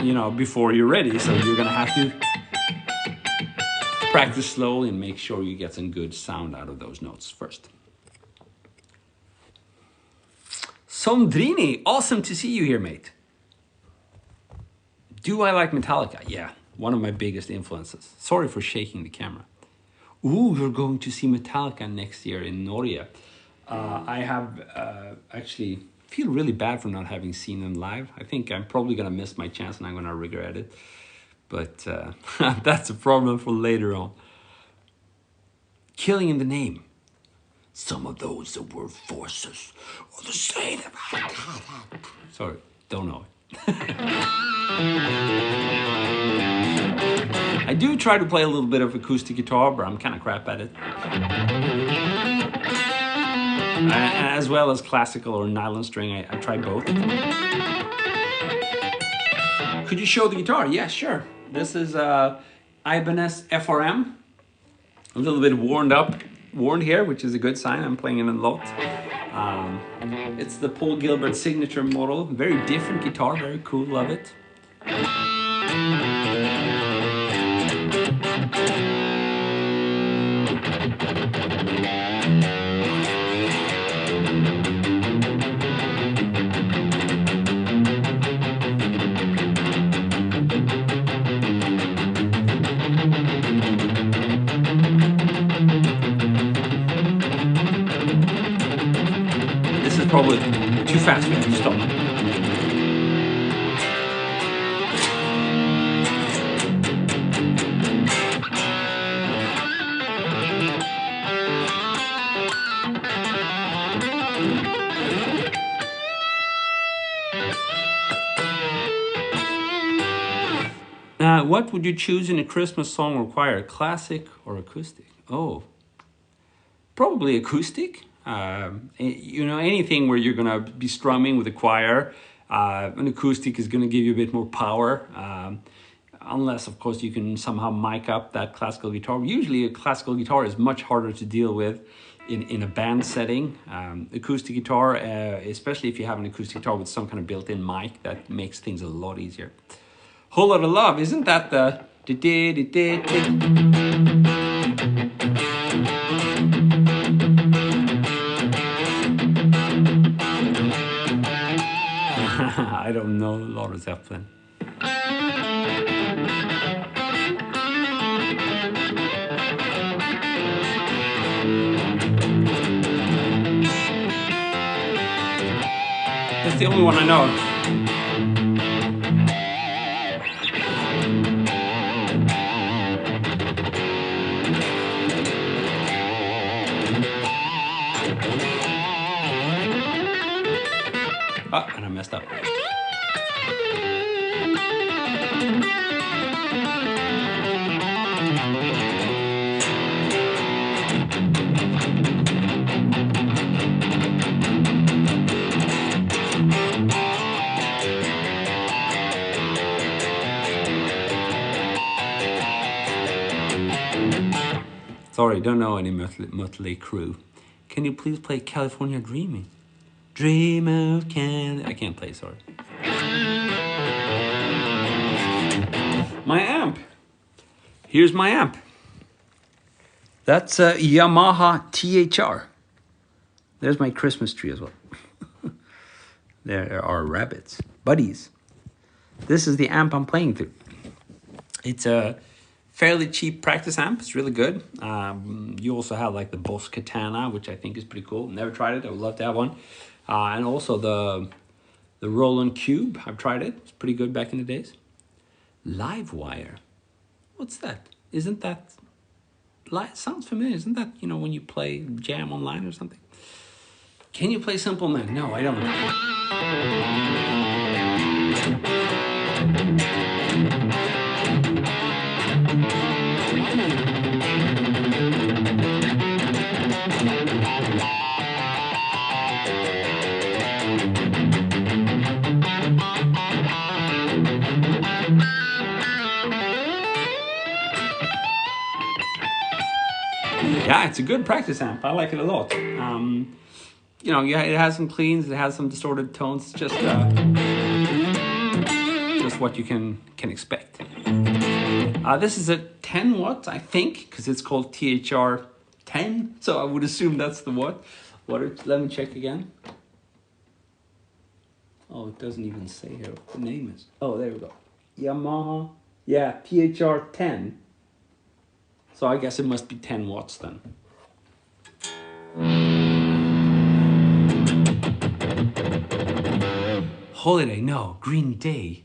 S1: You know, before you're ready, so you're gonna have to practice slowly and make sure you get some good sound out of those notes first. Sondrini, awesome to see you here, mate. Do I like Metallica? Yeah, one of my biggest influences. Sorry for shaking the camera. Ooh, you're going to see Metallica next year in Norge. I have actually feel really bad for not having seen them live. I think I'm probably gonna miss my chance and I'm gonna regret it. But that's a problem for later on. Killing in the name. Some of those that were forces are the same. Sorry, don't know it. I do try to play a little bit of acoustic guitar, but I'm kind of crap at it. As well as classical or nylon string, I try both. Could you show the guitar? Yeah, sure. This is Ibanez FRM. A little bit worn here, which is a good sign. I'm playing it a lot. It's the Paul Gilbert signature model. Very different guitar, very cool, love it. Probably too fast for me to stop. What would you choose in a Christmas song or choir, classic or acoustic? Oh, probably acoustic. You know, anything where you're gonna be strumming with a choir, an acoustic is gonna give you a bit more power, unless of course you can somehow mic up that classical guitar. Usually a classical guitar is much harder to deal with in a band setting. Acoustic guitar, especially if you have an acoustic guitar with some kind of built-in mic, that makes things a lot easier. Whole Lotta Love, isn't that I don't know Lars Zeppelin. That's the only one I know. Oh, and I messed up. Sorry, don't know any Mötley Crüe. Can you please play California Dreaming? Dream of Canada. I can't play, sorry. My amp. Here's my amp. That's a Yamaha THR. There's my Christmas tree as well. There are rabbits, buddies. This is the amp I'm playing through. It's a fairly cheap practice amp. It's really good. You also have like the Boss Katana, which I think is pretty cool. Never tried it. I would love to have one. And also the Roland Cube. I've tried it. It's pretty good back in the days. Livewire. What's that? Isn't that... Sounds familiar. Isn't that, you know, when you play Jam online or something? Can you play Simple Man? No, I don't. Yeah, it's a good practice amp. I like it a lot. You know, yeah, it has some cleans, it has some distorted tones. Just what you can expect. This is a 10 watt, I think, because it's called THR 10. So I would assume that's the watt. Let me check again. Oh, it doesn't even say here what the name is. Oh, there we go. Yamaha. Yeah, THR 10. So I guess it must be 10 watts then. Holiday, no. Green Day.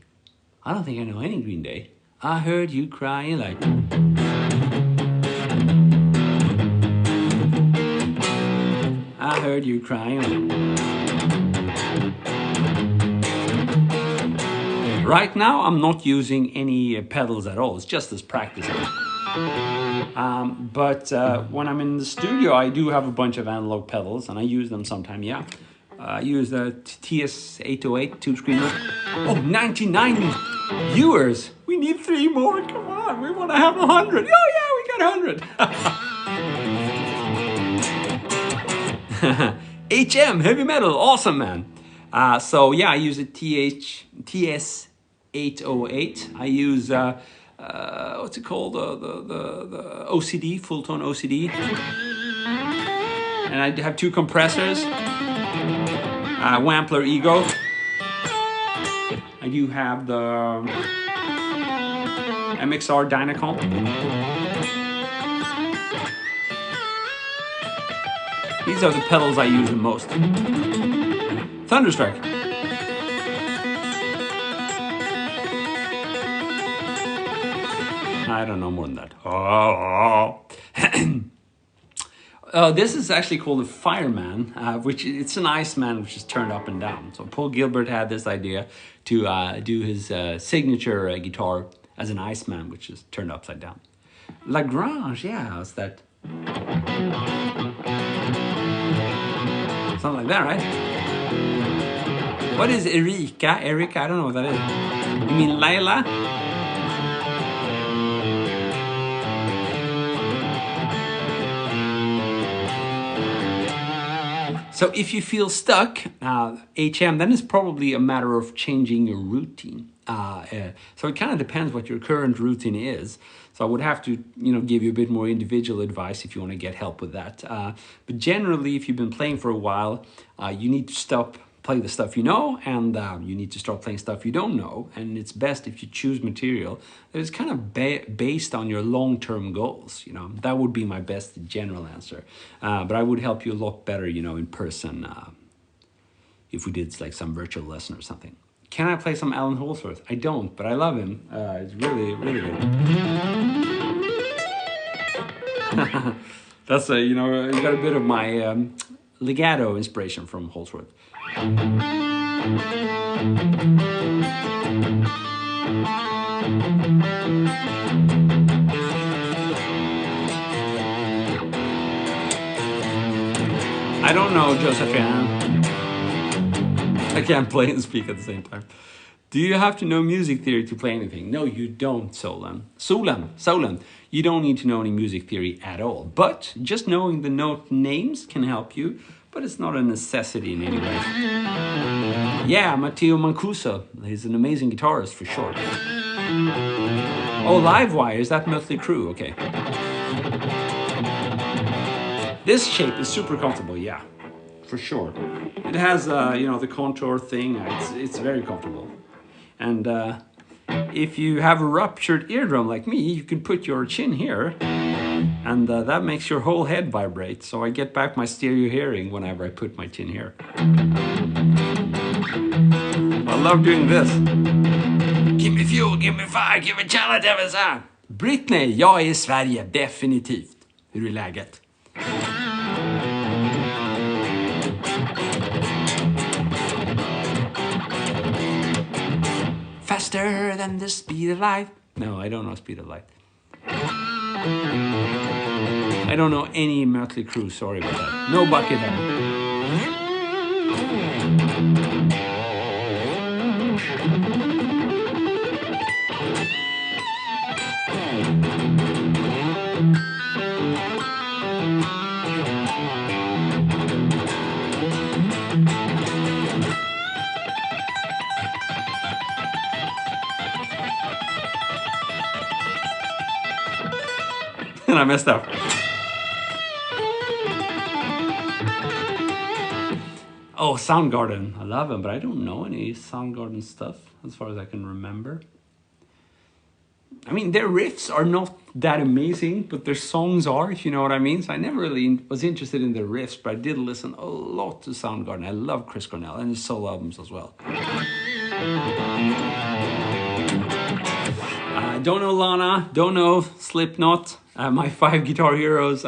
S1: I don't think I know any Green Day. I heard you crying like... I heard you crying like... Right now, I'm not using any pedals at all. It's just this practice. But when I'm in the studio, I do have a bunch of analog pedals, and I use them sometime, yeah. I use the TS-808 tube screamer. Oh, 99 viewers! We need 3 more, come on, we want to have 100. Oh yeah, we got 100. HM, heavy metal, awesome, man. So yeah, I use a TS-808. I use... what's it called? The OCD, full tone OCD. And I have 2 compressors. Wampler Ego. I do have the MXR Dynacomp. These are the pedals I use the most. Thunderstruck. I don't know more than that. This is actually called a Fireman, which it's an Iceman which is turned up and down. So Paul Gilbert had this idea to do his signature guitar as an Iceman, which is turned upside down. Lagrange, yeah, it's that. Something like that, right? What is Erika? Erica? I don't know what that is. You mean Layla? So if you feel stuck, HM, then it's probably a matter of changing your routine. So it kind of depends what your current routine is. So I would have to, give you a bit more individual advice if you want to get help with that. But generally, if you've been playing for a while, you need to stop play the stuff you know, and you need to start playing stuff you don't know. And it's best if you choose material that is kind of based on your long-term goals. That would be my best general answer. But I would help you a lot better, in person, if we did like some virtual lesson or something. Can I play some Alan Holdsworth? I don't, but I love him. It's really, really good. That's you got a bit of my legato inspiration from Holdsworth. I don't know, Josephine. I can't play and speak at the same time. Do you have to know music theory to play anything? No, you don't, Solen. You don't need to know any music theory at all. But just knowing the note names can help you, but it's not a necessity in any way. Yeah, Matteo Mancuso. He's an amazing guitarist for sure. Oh, Livewire, is that Mötley Crüe? Okay. This shape is super comfortable, yeah, for sure. It has, the contour thing. It's very comfortable. And if you have a ruptured eardrum like me, you can put your chin here, and that makes your whole head vibrate. So I get back my stereo hearing whenever I put my chin here. I love doing this. Give me fuel, give me fire, give me challenge every time. Britney, jag är i Sverige, definitivt. Hur är läget? Faster than the speed of light. No, I don't know speed of light. I don't know any Mötley Crüe, sorry about that. No Buckethead. And I messed up. Oh, Soundgarden. I love them, but I don't know any Soundgarden stuff as far as I can remember. I mean, their riffs are not that amazing, but their songs are, if you know what I mean. So I never really was interested in their riffs, but I did listen a lot to Soundgarden. I love Chris Cornell and his solo albums as well. Don't know Lana, don't know Slipknot. My 5 guitar heroes,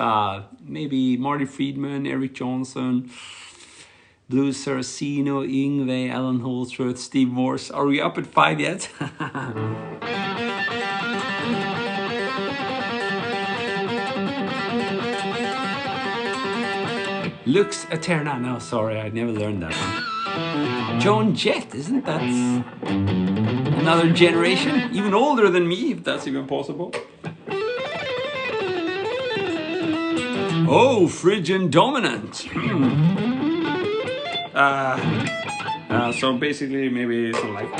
S1: maybe Marty Friedman, Eric Johnson, Blue Saraceno, Yngwie, Alan Holdsworth, Steve Morse. Are we up at 5 yet? Lux Eterna. No, sorry, I never learned that one. Joan Jett, isn't that another generation? Even older than me, if that's even possible. Oh, Phrygian Dominant. So basically, maybe something like.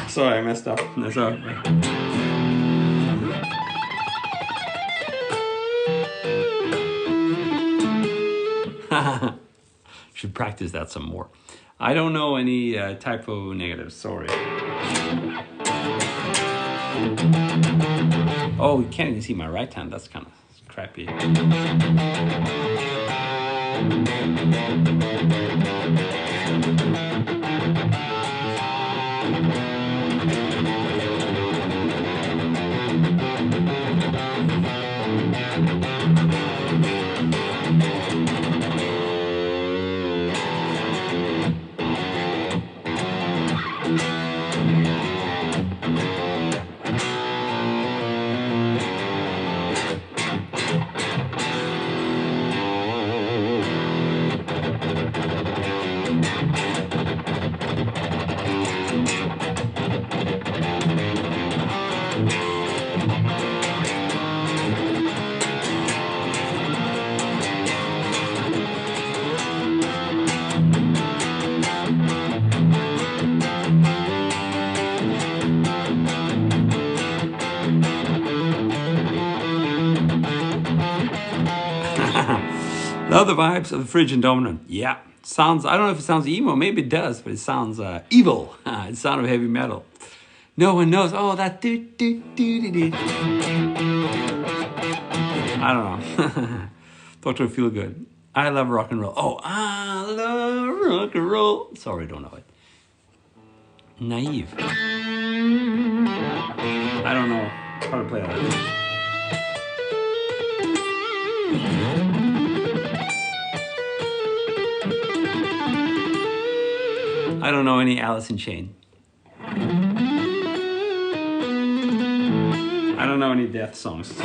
S1: Sorry, I messed up. No, sorry. Should practice that some more. I don't know any typo negatives, sorry. Oh, you can't even see my right hand, that's kind of crappy. Love the vibes of the Phrygian Dominant. Yeah, sounds, I don't know if it sounds emo, maybe it does, but it sounds evil. It's sound of heavy metal. No one knows, oh, that do do do do do. I don't know. Thought it would feel good. I love rock and roll. Oh, I love rock and roll. Sorry, don't know it. Naive. I don't know how to play that. I don't know any Alice in Chain. I don't know any Death songs.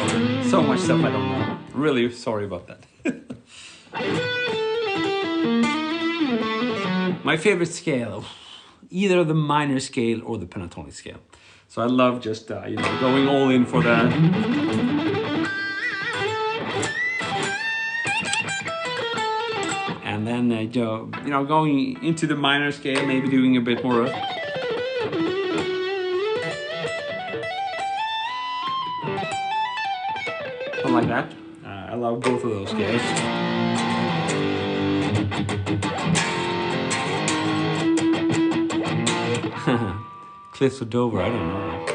S1: So much stuff I don't know. Really sorry about that. My favorite scale, either the minor scale or the pentatonic scale. So I love just going all in for that. And then going into the minor scale, maybe doing a bit more of. Something like that. I love both of those scales. Cliffs of Dover, I don't know.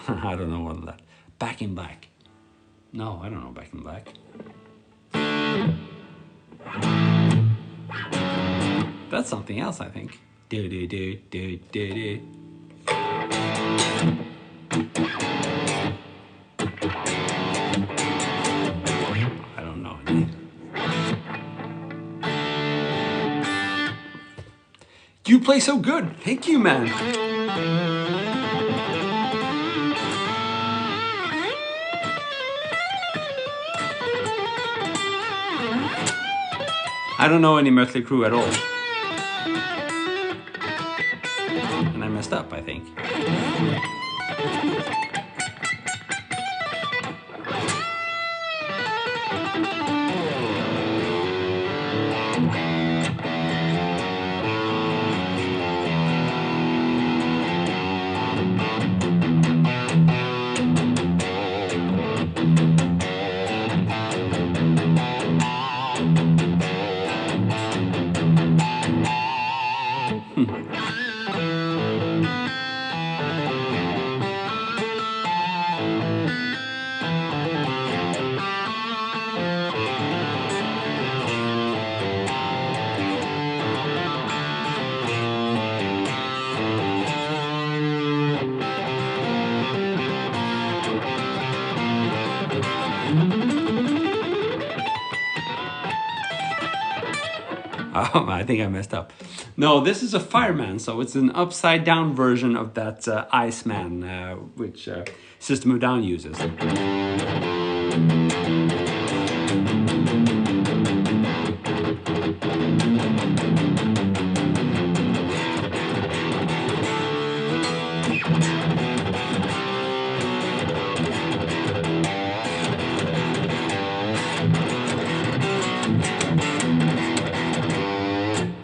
S1: I don't know what that. Back in Black. No, I don't know Back in Black. That's something else, I think. Do do do do do do. I don't know. You play so good. Thank you, man. I don't know any Mötley Crüe at all. And I messed up, I think. Oh, I think I messed up. No, this is a Fireman, so it's an upside down version of that Iceman, which System of a Down uses.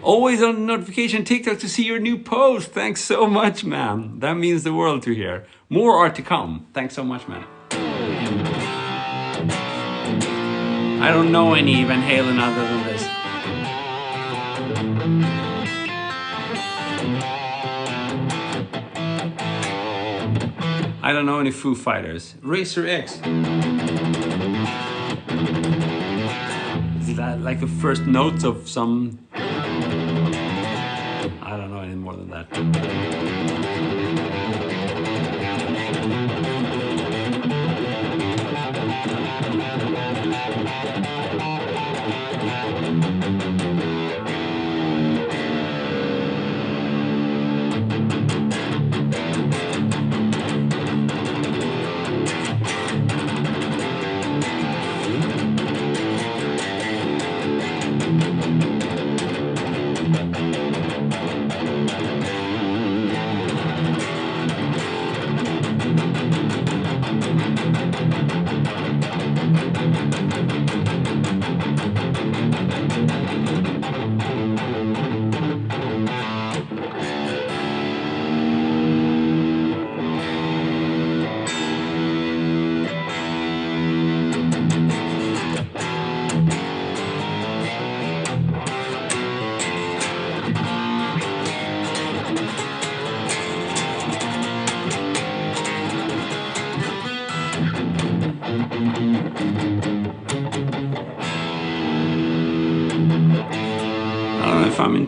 S1: Always on notification TikTok to see your new post. Thanks so much, man. That means the world to hear. More are to come. Thanks so much, man. I don't know any Van Halen other than this. I don't know any Foo Fighters. Racer X. Is that like the first notes of some... I don't know any more than that.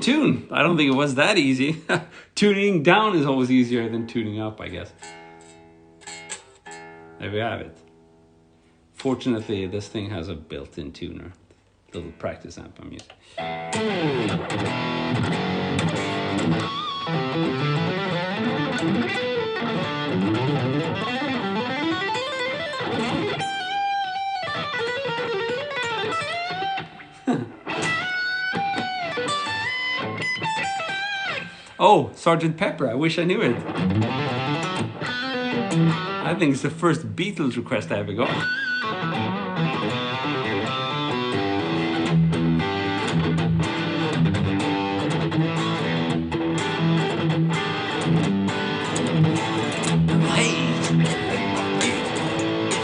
S1: tune. I don't think it was that easy. Tuning down is always easier than tuning up, I guess. There we have it. Fortunately, this thing has a built-in tuner. Little practice amp I'm using. Oh, Sergeant Pepper, I wish I knew it. I think it's the first Beatles request I ever got.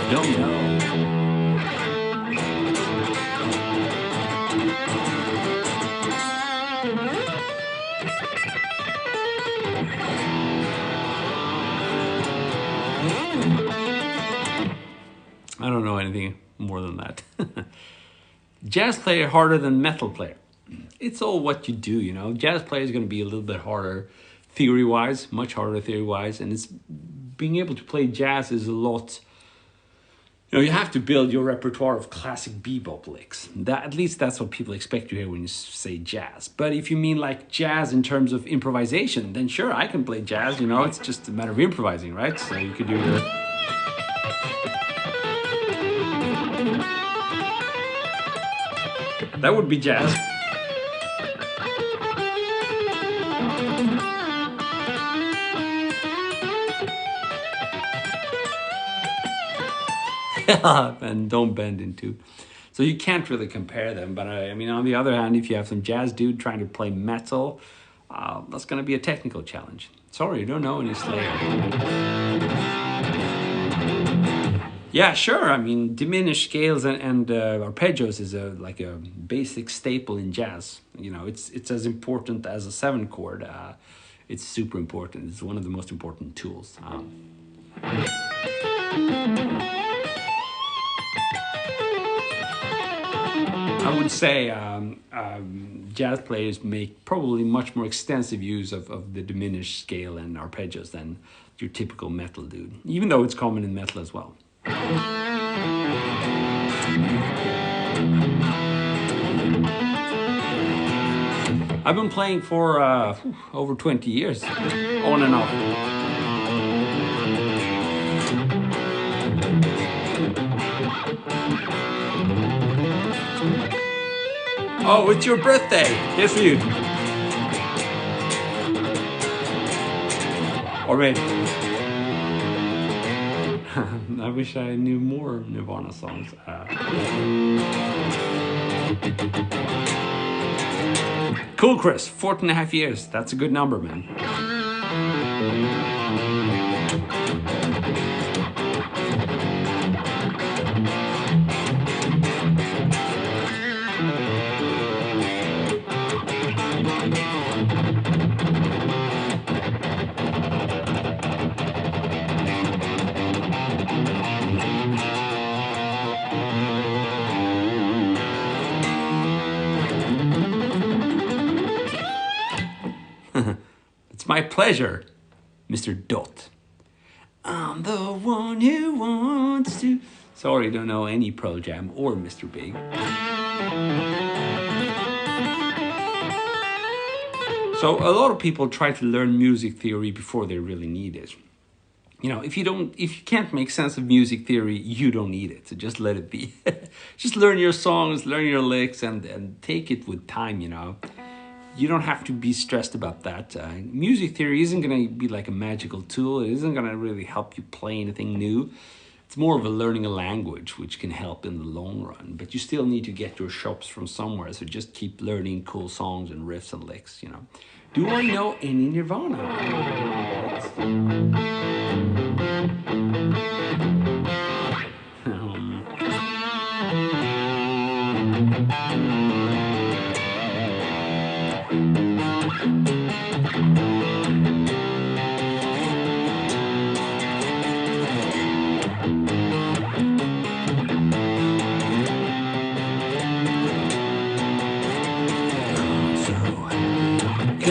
S1: Don't know. I don't know anything more than that. Jazz player harder than metal player. It's all what you do, you know. Jazz player is going to be a little bit harder theory-wise, much harder theory-wise, and it's being able to play jazz is a lot. You know, you have to build your repertoire of classic bebop licks. That, at least that's what people expect to hear when you say jazz. But if you mean like jazz in terms of improvisation, then sure, I can play jazz, you know, it's just a matter of improvising, right? So you could do the... That would be jazz. And don't bend in two. So you can't really compare them. But I mean, on the other hand, if you have some jazz dude trying to play metal, that's going to be a technical challenge. Sorry, you don't know any Slayer. Yeah, sure. I mean, diminished scales and arpeggios is like a basic staple in jazz. You know, it's as important as a 7-chord. It's super important. It's one of the most important tools. I would say jazz players make probably much more extensive use of the diminished scale and arpeggios than your typical metal dude, even though it's common in metal as well. I've been playing for over 20 years, on and off. Oh, it's your birthday! Here's for you. Or maybe. I wish I knew more Nirvana songs. Cool, Chris. 14.5 years. That's a good number, man. My pleasure, Mr. Dot. I'm the one who wants to... Sorry, don't know any Pearl Jam or Mr. Big. So a lot of people try to learn music theory before they really need it. You know, if you can't make sense of music theory, you don't need it. So just let it be. Just learn your songs, learn your licks, and take it with time, you know. You don't have to be stressed about that. Music theory isn't going to be like a magical tool. It isn't going to really help you play anything new. It's more of a learning a language, which can help in the long run. But you still need to get your chops from somewhere. So just keep learning cool songs and riffs and licks, you know. Do I know any Nirvana?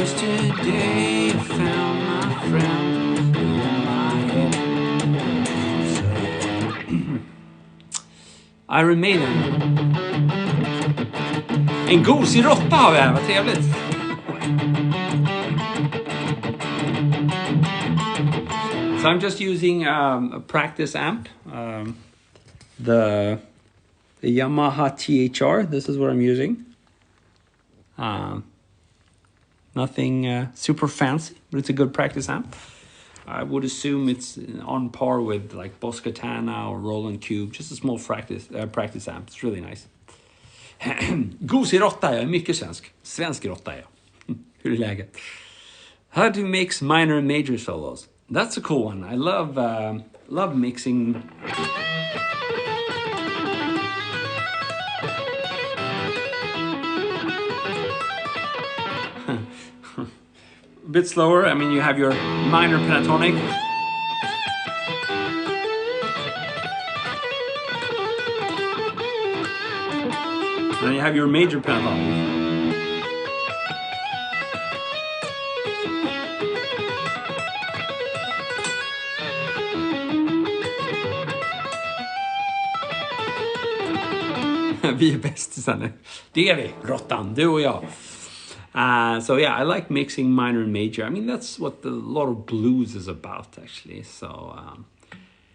S1: Yesterday I found my friend in my head. Iron Maiden. En gosig råtta har vi här, vad trevligt. So I'm just using a practice amp, the Yamaha THR. This is what I'm using. Nothing super fancy, but it's a good practice amp. I would assume it's on par with like Boss Katana or Roland Cube. Just a small practice amp. It's really nice. Gosig råtta, jag är mycket svensk. Svensk råtta, ja. Hur är läget? How to mix minor and major solos. That's a cool one. I love mixing. A bit slower. I mean, you have your minor pentatonic. And you have your major pentatonic. Vi är bästisar nu. Det är vi, råttan, du och jag. So yeah, I like mixing minor and major. I mean, that's what a lot of blues is about, actually. So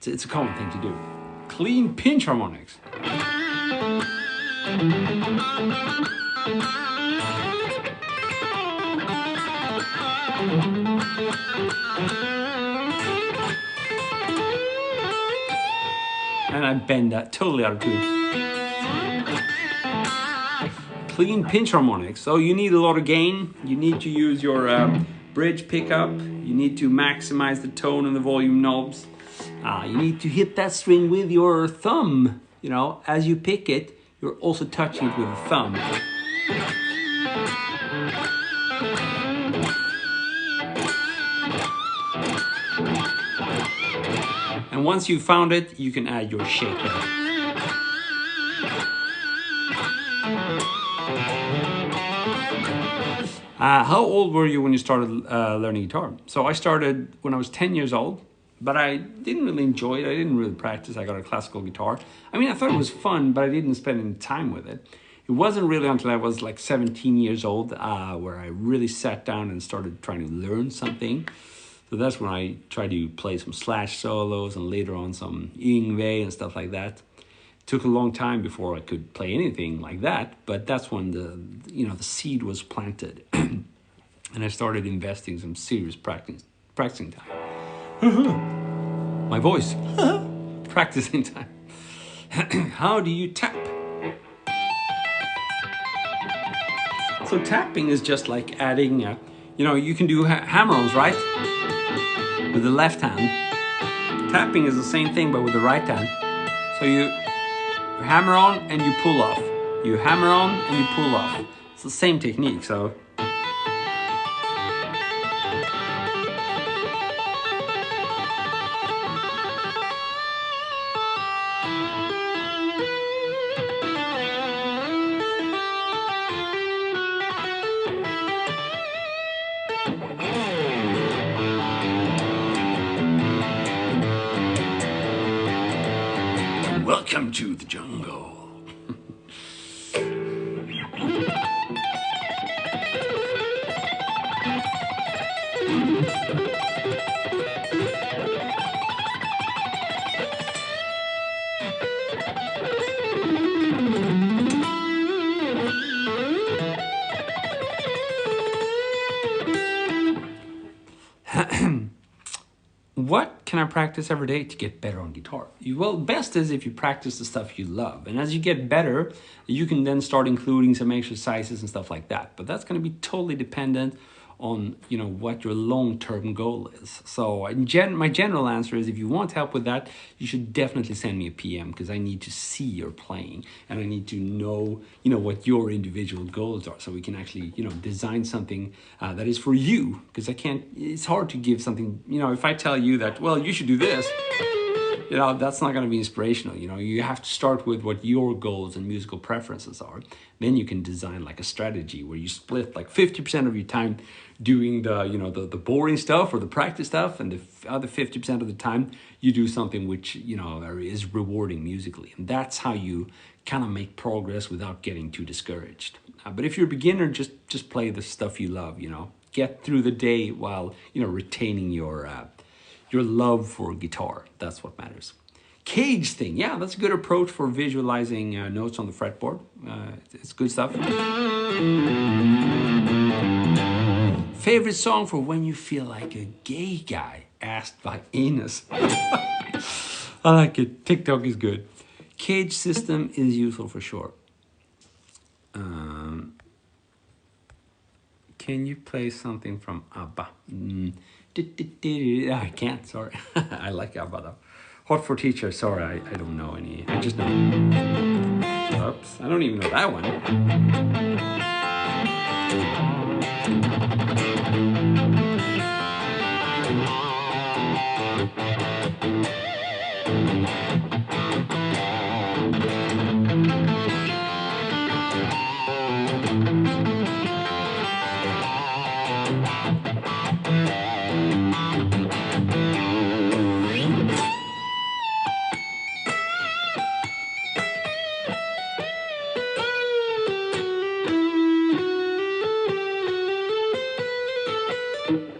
S1: it's a common thing to do. Clean pinch harmonics. And I bend that totally out of tune. Clean pinch harmonics. So you need a lot of gain. You need to use your bridge pickup. You need to maximize the tone and the volume knobs. You need to hit that string with your thumb. You know, as you pick it, you're also touching it with the thumb. And once you've found it, you can add your shaker. How old were you when you started learning guitar? So I started when I was 10 years old, but I didn't really enjoy it. I didn't really practice. I got a classical guitar. I mean, I thought it was fun, but I didn't spend any time with it. It wasn't really until I was like 17 years old where I really sat down and started trying to learn something. So that's when I tried to play some Slash solos and later on some Yngwie and stuff like that. It took a long time before I could play anything like that, but that's when the seed was planted. And I started investing some serious practicing time. My voice. Practicing time. How do you tap? So tapping is just like adding, you can do hammer-ons, right? With the left hand. Tapping is the same thing, but with the right hand. So you hammer on and you pull off. You hammer on and you pull off. It's the same technique, so. Welcome to the jungle. What can I practice every day to get better on guitar? Well, best is if you practice the stuff you love. And as you get better, you can then start including some exercises and stuff like that. But that's going to be totally dependent on what your long-term goal is. So my general answer is if you want help with that, you should definitely send me a PM because I need to see your playing and I need to know what your individual goals are so we can actually design something that is for you, because it's hard to give something if I tell you that, well, you should do this, you know, that's not going to be inspirational. You know, you have to start with what your goals and musical preferences are. Then you can design like a strategy where you split like 50% of your time doing the, you know, the boring stuff or the practice stuff, and the other 50% of the time you do something which, you know, is rewarding musically. And that's how you kind of make progress without getting too discouraged. But if you're a beginner, just play the stuff you love, you know. Get through the day while, you know, retaining your love for guitar. That's what matters. Cage thing, yeah, that's a good approach for visualizing notes on the fretboard. It's good stuff. Favorite song for when you feel like a gay guy? Asked by Enos. I like it. TikTok is good. Cage system is useful for sure. Can you play something from ABBA? I can't, sorry. I like ABBA though. Hot for Teacher, sorry, I don't know any. I just know. Oops, I don't even know that one.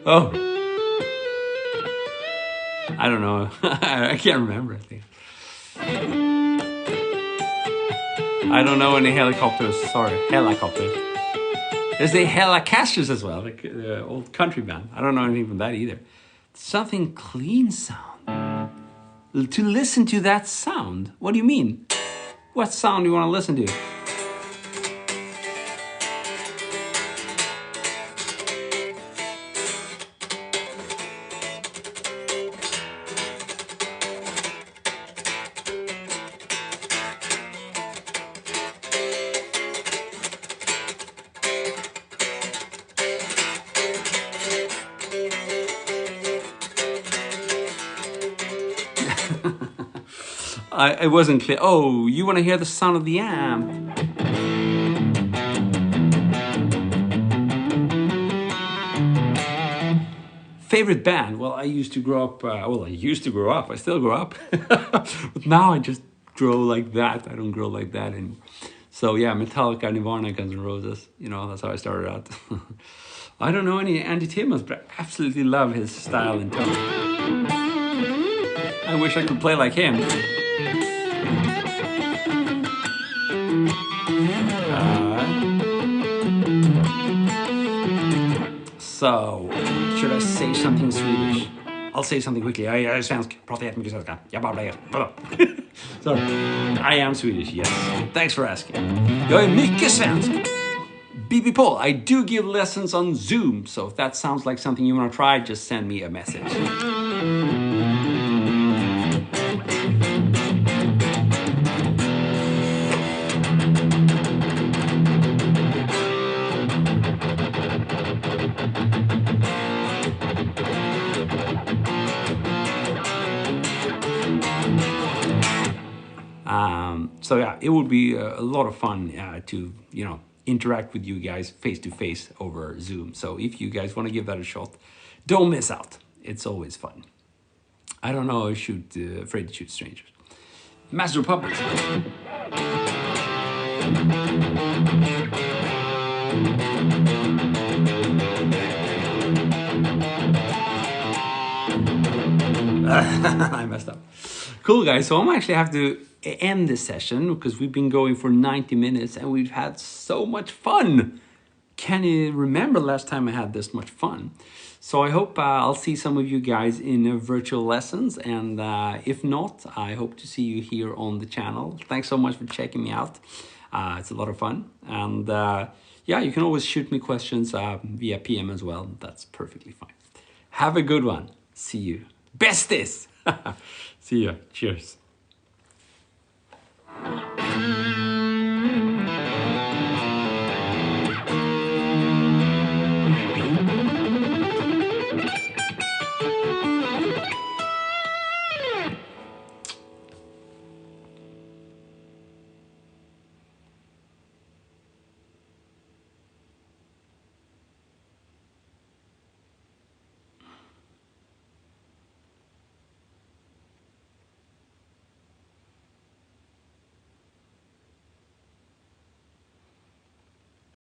S1: Oh, I don't know. I can't remember, I think. I don't know any helicopters. Sorry, helicopters. There's the Helicasters as well, like the old country band. I don't know anything from that either. Something clean sound. To listen to that sound? What do you mean? What sound do you want to listen to? It wasn't clear. Oh, you want to hear the sound of the amp? Favorite band? Well, I used to grow up. I still grow up. But now I just grow like that. I don't grow like that anymore. So yeah, Metallica, Nirvana, Guns N' Roses. You know, that's how I started out. I don't know any Andy Timmons, but I absolutely love his style and tone. I wish I could play like him. So, should I say something Swedish? I'll say something quickly. Jag är svensk. Pratar jättemycket svenska. Jag babblar helt. Sorry. I am Swedish, yes. Thanks for asking. Jag är mycket svensk. BB Paul, I do give lessons on Zoom. So if that sounds like something you want to try, just send me a message. So yeah, it would be a lot of fun to, you know, interact with you guys face to face over Zoom. So if you guys want to give that a shot, don't miss out. It's always fun. I don't know, Afraid to Shoot Strangers. Master of Puppets. I messed up. Cool, guys. So I'm actually have to end this session because we've been going for 90 minutes and we've had so much fun. Can you remember last time I had this much fun? So I hope I'll see some of you guys in virtual lessons, and if not, I hope to see you here on the channel. Thanks so much for checking me out. It's a lot of fun, and yeah, you can always shoot me questions via PM as well. That's perfectly fine. Have a good one. See you. Besties! See ya. Cheers.